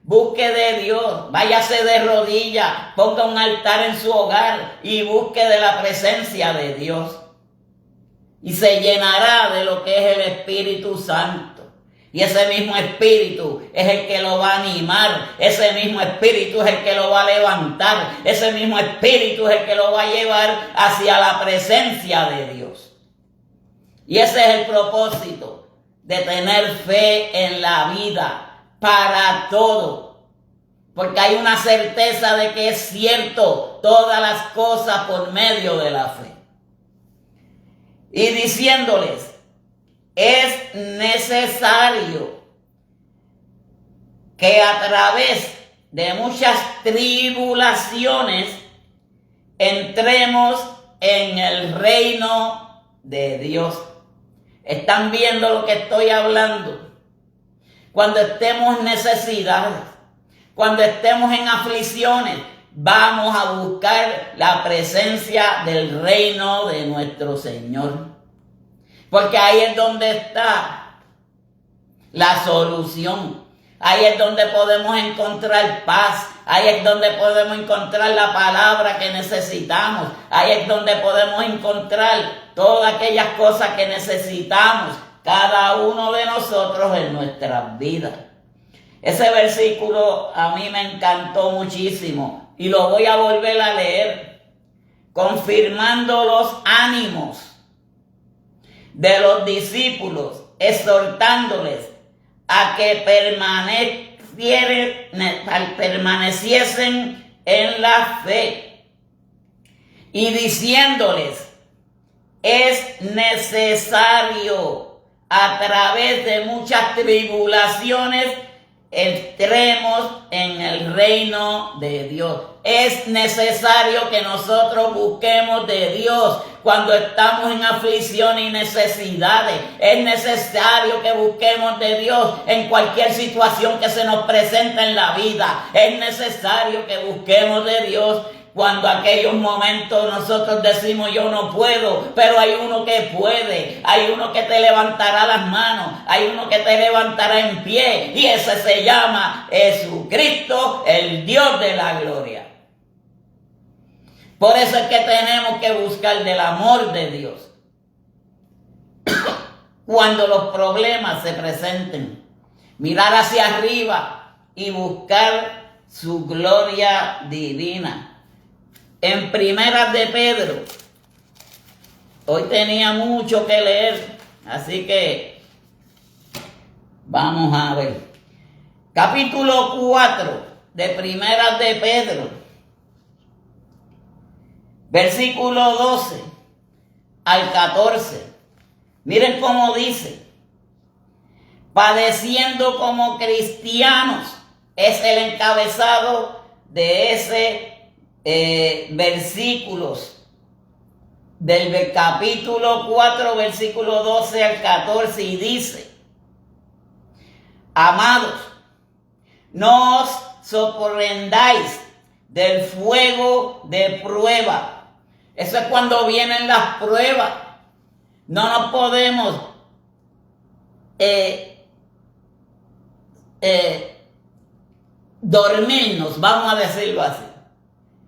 Busque de Dios, váyase de rodillas, ponga un altar en su hogar y busque de la presencia de Dios. Y se llenará de lo que es el Espíritu Santo. Y ese mismo Espíritu es el que lo va a animar, ese mismo Espíritu es el que lo va a levantar, ese mismo Espíritu es el que lo va a llevar hacia la presencia de Dios. Y ese es el propósito de tener fe en la vida. Para todo, porque hay una certeza de que es cierto todas las cosas por medio de la fe. Y diciéndoles, es necesario que a través de muchas tribulaciones entremos en el reino de Dios. ¿Están viendo lo que estoy hablando? Cuando estemos en necesidades, cuando estemos en aflicciones, vamos a buscar la presencia del reino de nuestro Señor. Porque ahí es donde está la solución. Ahí es donde podemos encontrar paz. Ahí es donde podemos encontrar la palabra que necesitamos. Ahí es donde podemos encontrar todas aquellas cosas que necesitamos, cada uno de nosotros en nuestras vidas. Ese versículo a mí me encantó muchísimo y lo voy a volver a leer, confirmando los ánimos de los discípulos, exhortándoles a que permaneciesen en la fe y diciéndoles: es necesario a través de muchas tribulaciones entremos en el reino de Dios. Es necesario que nosotros busquemos de Dios cuando estamos en aflicción y necesidades. Es necesario que busquemos de Dios en cualquier situación que se nos presente en la vida. Es necesario que busquemos de Dios cuando aquellos momentos nosotros decimos yo no puedo, pero hay uno que puede, hay uno que te levantará las manos, hay uno que te levantará en pie, y ese se llama Jesucristo, el Dios de la gloria. Por eso es que tenemos que buscar del amor de Dios cuando los problemas se presenten, mirar hacia arriba y buscar su gloria divina. En Primeras de Pedro, hoy tenía mucho que leer, así que vamos a ver. Capítulo 4 de Primeras de Pedro, versículo 12 al 14. Miren cómo dice: padeciendo como cristianos, es el encabezado de ese versículos del capítulo 4, versículo 12 al 14, y dice: amados, no os sorprendáis del fuego de prueba. Eso es cuando vienen las pruebas. No nos podemos dormirnos, vamos a decirlo así.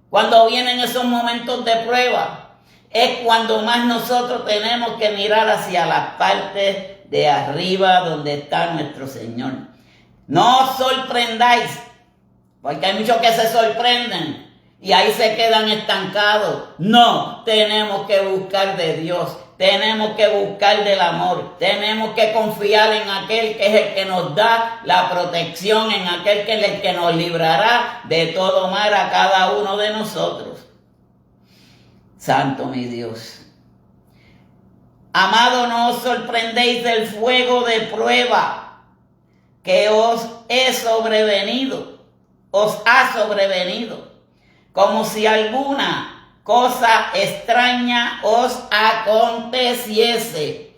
Cuando vienen esos momentos de prueba, es cuando más nosotros tenemos que mirar hacia las partes de arriba donde está nuestro Señor. No os sorprendáis, porque hay muchos que se sorprenden y ahí se quedan estancados. No, tenemos que buscar de Dios, tenemos que buscar del amor, tenemos que confiar en aquel que es el que nos da la protección, en aquel que es el que nos librará de todo mal a cada uno de nosotros. Santo mi Dios. Amado, no os sorprendéis del fuego de prueba que os ha sobrevenido, como si alguna cosa extraña os aconteciese.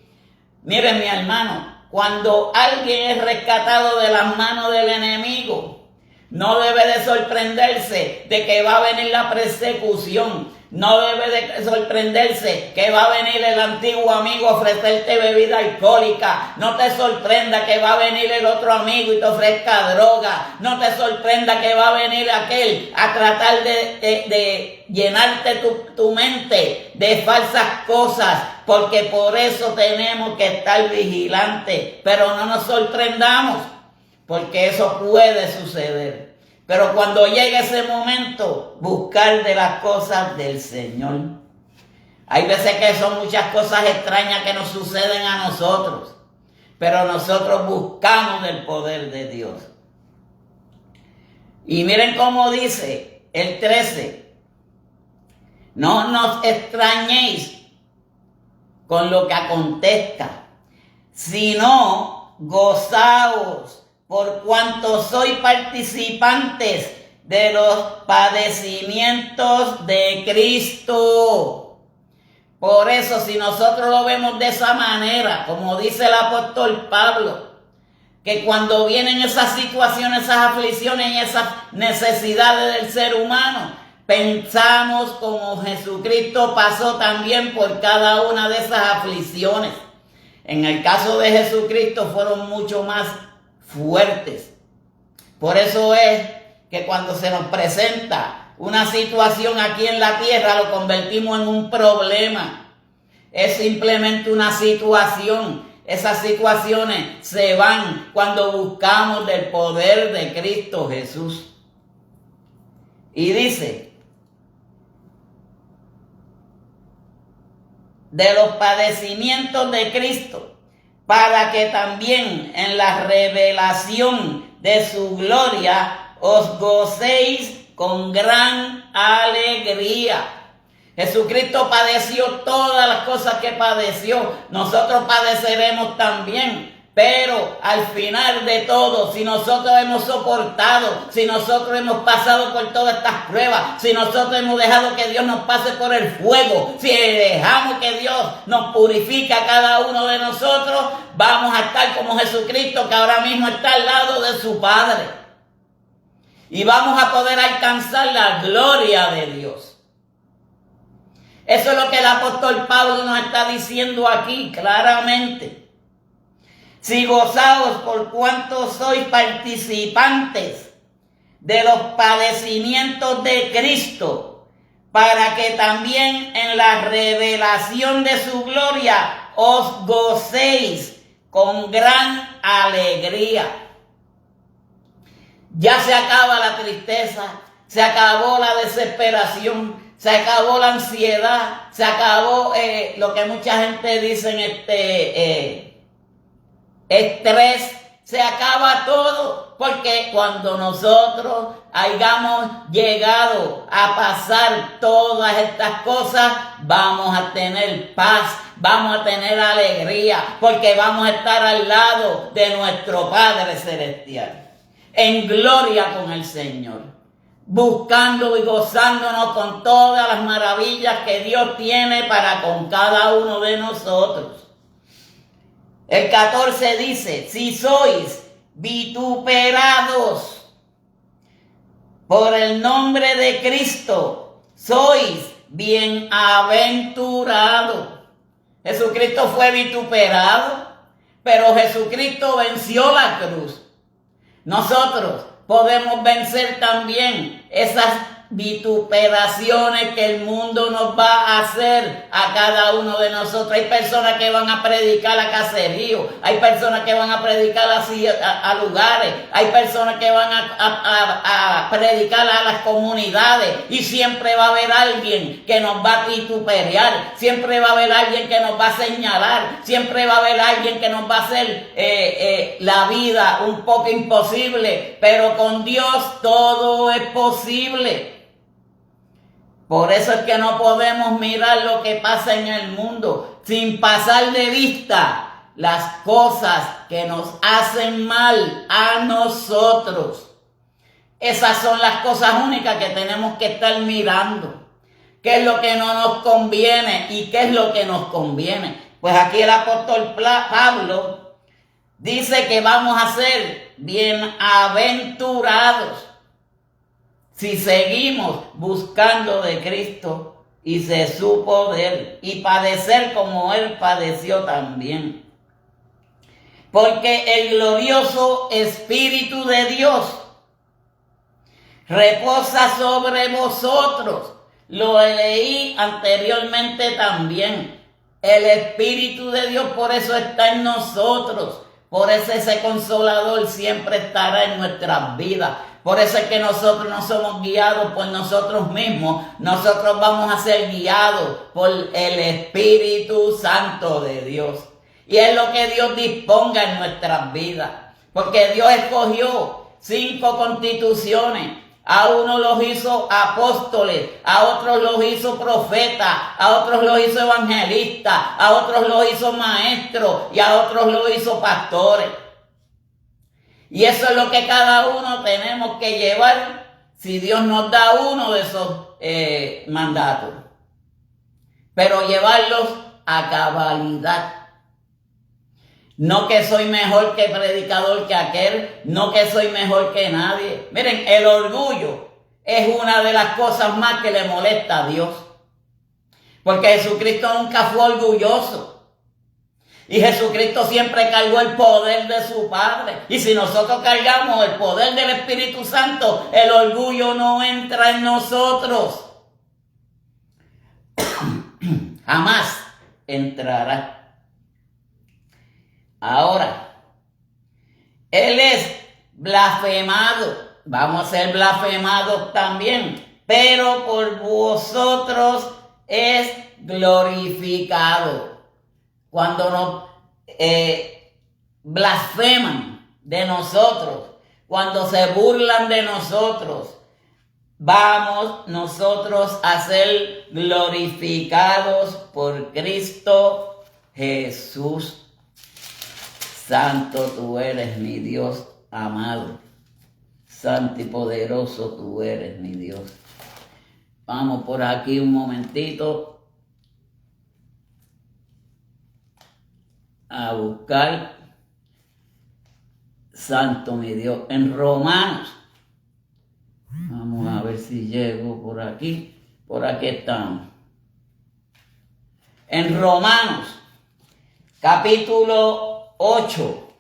Miren, mi hermano, cuando alguien es rescatado de las manos del enemigo, no debe de sorprenderse de que va a venir la persecución. No debe de sorprenderse que va a venir el antiguo amigo a ofrecerte bebida alcohólica. No te sorprenda que va a venir el otro amigo y te ofrezca droga. No te sorprenda que va a venir aquel a tratar de llenarte tu mente de falsas cosas. Porque por eso tenemos que estar vigilantes. Pero no nos sorprendamos, porque eso puede suceder. Pero cuando llegue ese momento, buscar de las cosas del Señor. Hay veces que son muchas cosas extrañas que nos suceden a nosotros, pero nosotros buscamos del poder de Dios. Y miren cómo dice el 13. No nos extrañéis con lo que acontezca, sino gozaos por cuanto sois participantes de los padecimientos de Cristo. Por eso, si nosotros lo vemos de esa manera, como dice el apóstol Pablo, que cuando vienen esas situaciones, esas aflicciones y esas necesidades del ser humano, pensamos como Jesucristo pasó también por cada una de esas aflicciones. En el caso de Jesucristo fueron mucho más fuertes. Por eso es que cuando se nos presenta una situación aquí en la tierra, lo convertimos en un problema. Es simplemente una situación. Esas situaciones se van cuando buscamos del poder de Cristo Jesús. Y dice, de los padecimientos de Cristo, para que también en la revelación de su gloria os gocéis con gran alegría. Jesucristo padeció todas las cosas que padeció. Nosotros padeceremos también. Pero al final de todo, si nosotros hemos soportado, si nosotros hemos pasado por todas estas pruebas, si nosotros hemos dejado que Dios nos pase por el fuego, si dejamos que Dios nos purifique a cada uno de nosotros, vamos a estar como Jesucristo, que ahora mismo está al lado de su Padre. Y vamos a poder alcanzar la gloria de Dios. Eso es lo que el apóstol Pablo nos está diciendo aquí claramente. Si gozaos por cuanto sois participantes de los padecimientos de Cristo, para que también en la revelación de su gloria os gocéis con gran alegría. Ya se acaba la tristeza, se acabó la desesperación, se acabó la ansiedad, se acabó lo que mucha gente dice estrés, se acaba todo, porque cuando nosotros hayamos llegado a pasar todas estas cosas, vamos a tener paz, vamos a tener alegría, porque vamos a estar al lado de nuestro Padre Celestial, en gloria con el Señor, buscando y gozándonos con todas las maravillas que Dios tiene para con cada uno de nosotros. El 14 dice, si sois vituperados por el nombre de Cristo, sois bienaventurados. Jesucristo fue vituperado, pero Jesucristo venció la cruz. Nosotros podemos vencer también esas vituperaciones que el mundo nos va a hacer a cada uno de nosotros. Hay personas que van a predicar a caserío, hay personas que van a predicar a lugares, hay personas que van a predicar a las comunidades, y siempre va a haber alguien que nos va a vituperar, siempre va a haber alguien que nos va a señalar, siempre va a haber alguien que nos va a hacer la vida un poco imposible, pero con Dios todo es posible. Por eso es que no podemos mirar lo que pasa en el mundo sin pasar de vista las cosas que nos hacen mal a nosotros. Esas son las cosas únicas que tenemos que estar mirando. ¿Qué es lo que no nos conviene y qué es lo que nos conviene? Pues aquí el apóstol Pablo dice que vamos a ser bienaventurados si seguimos buscando de Cristo y de su poder, y padecer como Él padeció también. Porque el glorioso Espíritu de Dios reposa sobre vosotros. Lo leí anteriormente también. El Espíritu de Dios por eso está en nosotros. Por eso ese Consolador siempre estará en nuestras vidas. Por eso es que nosotros no somos guiados por nosotros mismos. Nosotros vamos a ser guiados por el Espíritu Santo de Dios. Y es lo que Dios disponga en nuestras vidas. Porque Dios escogió 5 constituciones. A unos los hizo apóstoles, a otros los hizo profetas, a otros los hizo evangelistas, a otros los hizo maestros y a otros los hizo pastores. Y eso es lo que cada uno tenemos que llevar si Dios nos da uno de esos mandatos. Pero llevarlos a cabalidad. No que soy mejor que predicador que aquel, no que soy mejor que nadie. Miren, el orgullo es una de las cosas más que le molesta a Dios. Porque Jesucristo nunca fue orgulloso. Y Jesucristo siempre cargó el poder de su Padre. Y si nosotros cargamos el poder del Espíritu Santo, el orgullo no entra en nosotros. Jamás entrará. Ahora, Él es blasfemado. Vamos a ser blasfemados también. Pero por vosotros es glorificado. Cuando nos blasfeman de nosotros, cuando se burlan de nosotros, vamos nosotros a ser glorificados por Cristo Jesús. Santo tú eres, mi Dios amado. Santo y poderoso tú eres, mi Dios. Vamos por aquí un momentito a buscar, santo mi Dios, en Romanos. Vamos a ver si llego por aquí estamos. En Romanos, capítulo 8,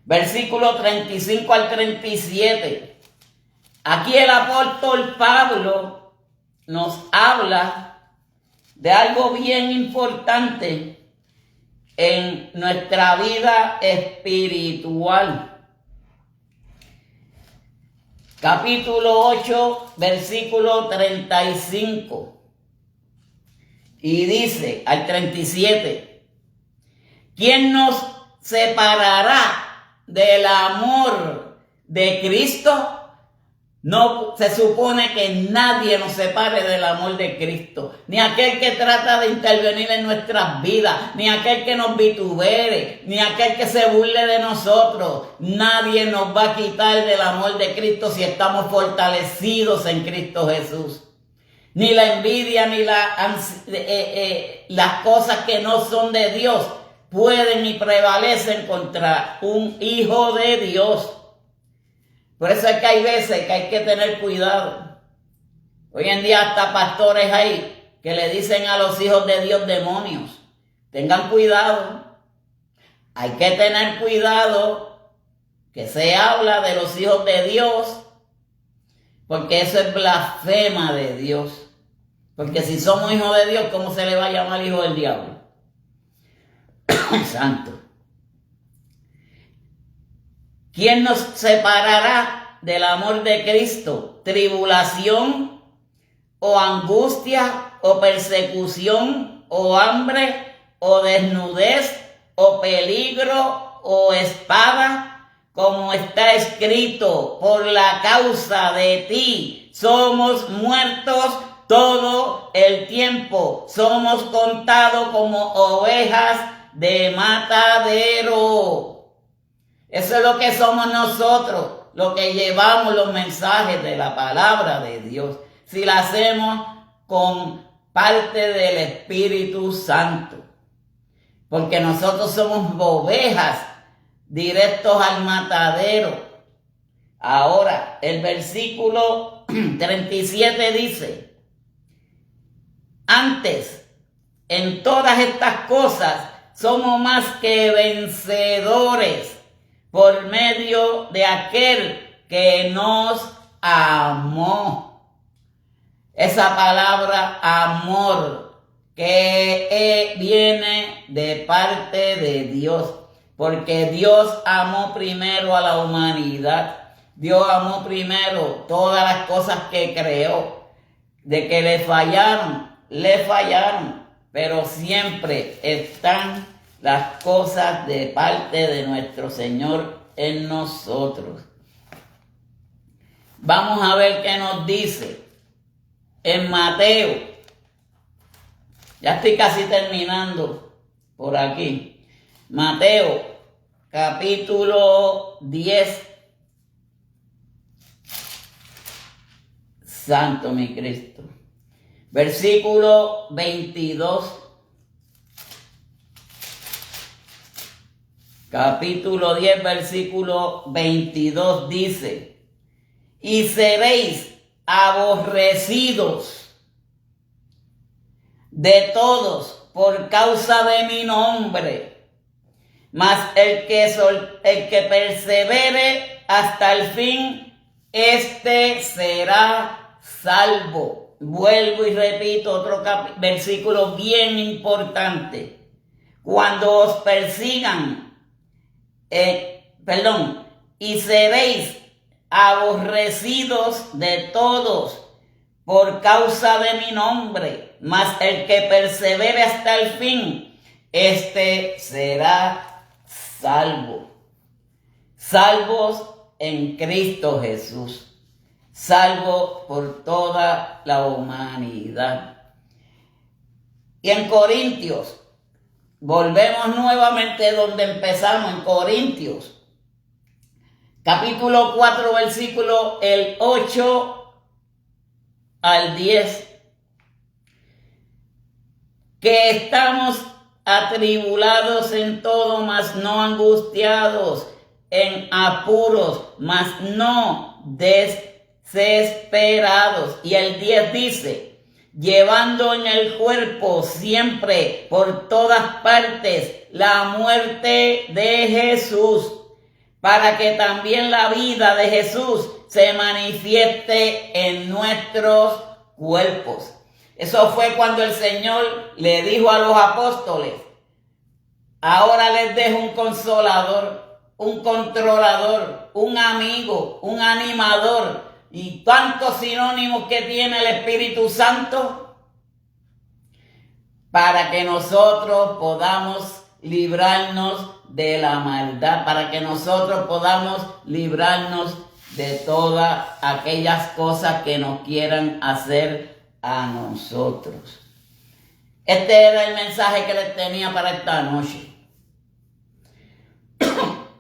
versículo 35 al 37. Aquí el apóstol Pablo nos habla de algo bien importante en nuestra vida espiritual. Capítulo 8, versículo 35. Y dice al 37, ¿quién nos separará del amor de Cristo? No se supone que nadie nos separe del amor de Cristo, ni aquel que trata de intervenir en nuestras vidas, ni aquel que nos vitubere, ni aquel que se burle de nosotros. Nadie nos va a quitar del amor de Cristo si estamos fortalecidos en Cristo Jesús. Ni la envidia, ni las cosas que no son de Dios pueden y prevalecen contra un hijo de Dios. Por eso es que hay veces que hay que tener cuidado. Hoy en día hasta pastores hay que le dicen a los hijos de Dios demonios. Tengan cuidado. Hay que tener cuidado que se habla de los hijos de Dios, porque eso es blasfema de Dios. Porque si somos hijos de Dios, ¿cómo se le va a llamar hijo del diablo? Santo. ¿Quién nos separará del amor de Cristo? ¿Tribulación o angustia o persecución o hambre o desnudez o peligro o espada? Como está escrito, por la causa de ti somos muertos todo el tiempo. Somos contados como ovejas de matadero. Eso es lo que somos nosotros, lo que llevamos los mensajes de la palabra de Dios. Si la hacemos con parte del Espíritu Santo. Porque nosotros somos ovejas directos al matadero. Ahora, el versículo 37 dice, antes, en todas estas cosas, somos más que vencedores por medio de aquel que nos amó. Esa palabra amor que viene de parte de Dios, porque Dios amó primero a la humanidad. Dios amó primero todas las cosas que creó. De que le fallaron, pero siempre están las cosas de parte de nuestro Señor en nosotros. Vamos a ver qué nos dice en Mateo. Ya estoy casi terminando por aquí. Mateo, capítulo 10. Santo mi Cristo. Versículo 22. Capítulo 10, versículo 22 dice, y seréis aborrecidos de todos por causa de mi nombre, mas el que persevere hasta el fin, este será salvo. Vuelvo y repito otro versículo bien importante. Cuando os persigan, y seréis aborrecidos de todos por causa de mi nombre, mas el que persevere hasta el fin, este será salvo. Salvos en Cristo Jesús, salvo por toda la humanidad. Y en Corintios, volvemos nuevamente donde empezamos, en Corintios, capítulo 4, versículo el 8 al 10, que estamos atribulados en todo, mas no angustiados, en apuros, mas no desesperados. Y el 10 dice, llevando en el cuerpo siempre por todas partes la muerte de Jesús, para que también la vida de Jesús se manifieste en nuestros cuerpos. Eso fue cuando el Señor le dijo a los apóstoles, ahora les dejo un consolador, un controlador, un amigo, un animador, y tantos sinónimos que tiene el Espíritu Santo, para que nosotros podamos librarnos de la maldad, para que nosotros podamos librarnos de todas aquellas cosas que nos quieran hacer a nosotros. Este era el mensaje que les tenía para esta noche.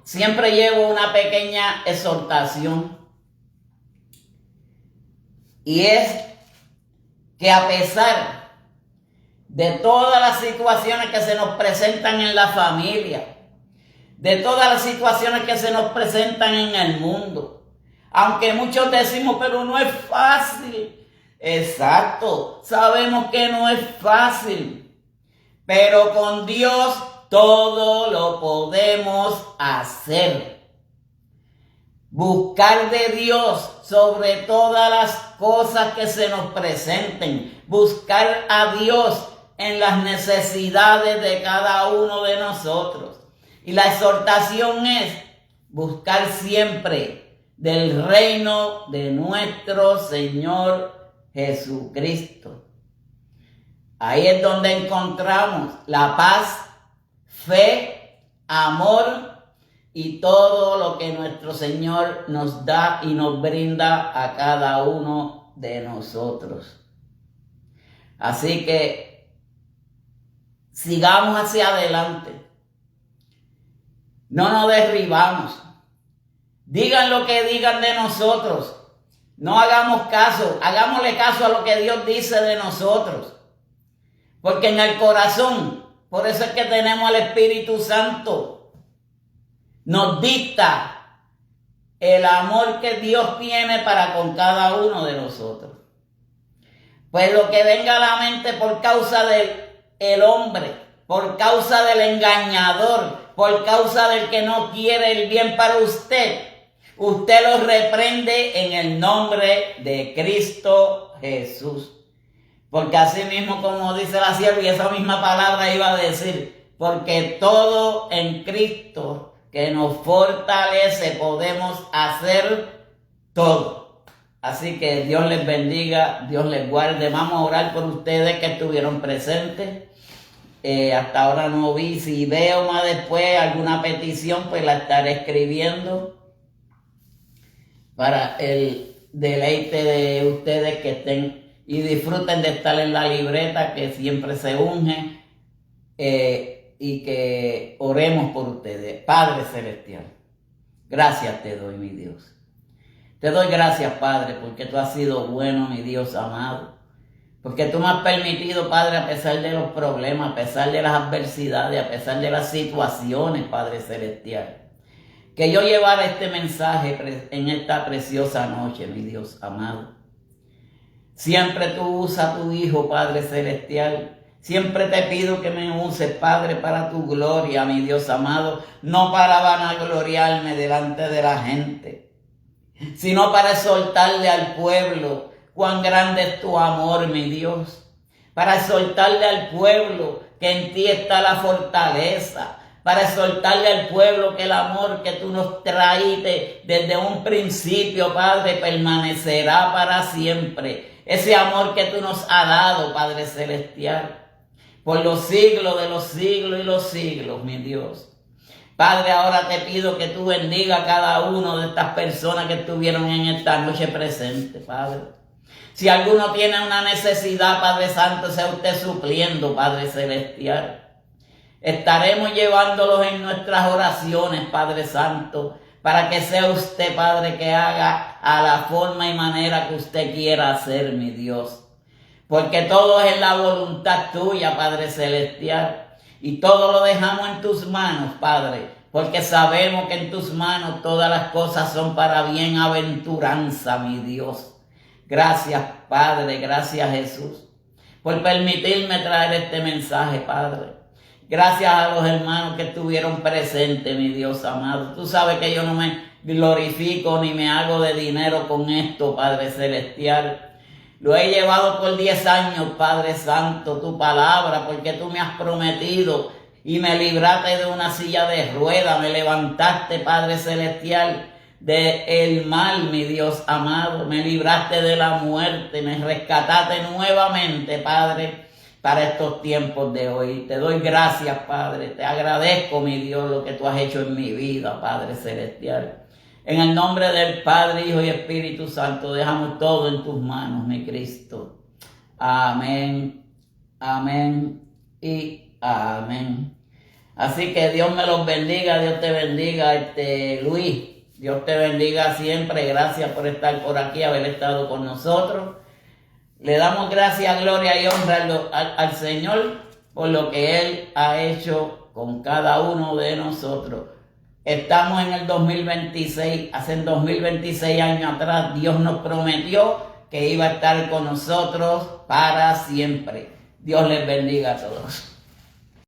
Siempre llevo una pequeña exhortación, y es que a pesar de todas las situaciones que se nos presentan en la familia, de todas las situaciones que se nos presentan en el mundo, aunque muchos decimos, pero no es fácil. Exacto, sabemos que no es fácil, pero con Dios todo lo podemos hacer. Buscar de Dios sobre todas las cosas que se nos presenten. Buscar a Dios en las necesidades de cada uno de nosotros. Y la exhortación es buscar siempre del reino de nuestro Señor Jesucristo. Ahí es donde encontramos la paz, fe, amor y todo lo que nuestro Señor nos da y nos brinda a cada uno de nosotros. Así que sigamos hacia adelante. No nos derribamos. Digan lo que digan de nosotros. No hagamos caso. Hagámosle caso a lo que Dios dice de nosotros. Porque en el corazón, por eso es que tenemos al Espíritu Santo, nos dicta el amor que Dios tiene para con cada uno de nosotros. Pues lo que venga a la mente por causa del hombre, por causa del engañador, por causa del que no quiere el bien para usted, usted lo reprende en el nombre de Cristo Jesús. Porque así mismo, como dice la sierva, y esa misma palabra iba a decir, porque todo en Cristo que nos fortalece podemos hacer todo. Así que Dios les bendiga, Dios les guarde. Vamos a orar por ustedes que estuvieron presentes. Hasta ahora no vi, si veo más después alguna petición, pues la estaré escribiendo para el deleite de ustedes que estén y disfruten de estar en la libreta, que siempre se unge, y que oremos por ustedes. Padre Celestial, gracias te doy, mi Dios. Te doy gracias, Padre, porque tú has sido bueno, mi Dios amado. Porque tú me has permitido, Padre, a pesar de los problemas, a pesar de las adversidades, a pesar de las situaciones, Padre Celestial, que yo llevara este mensaje en esta preciosa noche, mi Dios amado. Siempre tú usas a tu Hijo, Padre Celestial. Siempre te pido que me uses, Padre, para tu gloria, mi Dios amado, no para vanagloriarme delante de la gente, sino para exhortarle al pueblo cuán grande es tu amor, mi Dios. Para exhortarle al pueblo que en ti está la fortaleza. Para exhortarle al pueblo que el amor que tú nos traíste desde un principio, Padre, permanecerá para siempre. Ese amor que tú nos has dado, Padre Celestial, por los siglos de los siglos y los siglos, mi Dios. Padre, ahora te pido que tú bendiga a cada uno de estas personas que estuvieron en esta noche presente, Padre. Si alguno tiene una necesidad, Padre Santo, sea usted supliendo, Padre Celestial. Estaremos llevándolos en nuestras oraciones, Padre Santo, para que sea usted, Padre, que haga a la forma y manera que usted quiera hacer, mi Dios. Porque todo es en la voluntad tuya, Padre Celestial. Y todo lo dejamos en tus manos, Padre. Porque sabemos que en tus manos todas las cosas son para bienaventuranza, mi Dios. Gracias, Padre. Gracias, Jesús, por permitirme traer este mensaje, Padre. Gracias a los hermanos que estuvieron presentes, mi Dios amado. Tú sabes que yo no me glorifico ni me hago de dinero con esto, Padre Celestial. Lo he llevado por 10 años, Padre Santo, tu palabra, porque tú me has prometido y me libraste de una silla de ruedas, me levantaste, Padre Celestial, del mal, mi Dios amado, me libraste de la muerte, me rescataste nuevamente, Padre, para estos tiempos de hoy. Te doy gracias, Padre, te agradezco, mi Dios, lo que tú has hecho en mi vida, Padre Celestial. En el nombre del Padre, Hijo y Espíritu Santo, dejamos todo en tus manos, mi Cristo. Amén, amén y amén. Así que Dios me los bendiga, Dios te bendiga, Luis. Dios te bendiga siempre. Gracias por estar por aquí, haber estado con nosotros. Le damos gracias, gloria y honra al Señor por lo que Él ha hecho con cada uno de nosotros. Estamos en el 2026, hace 2026 años atrás, Dios nos prometió que iba a estar con nosotros para siempre. Dios les bendiga a todos.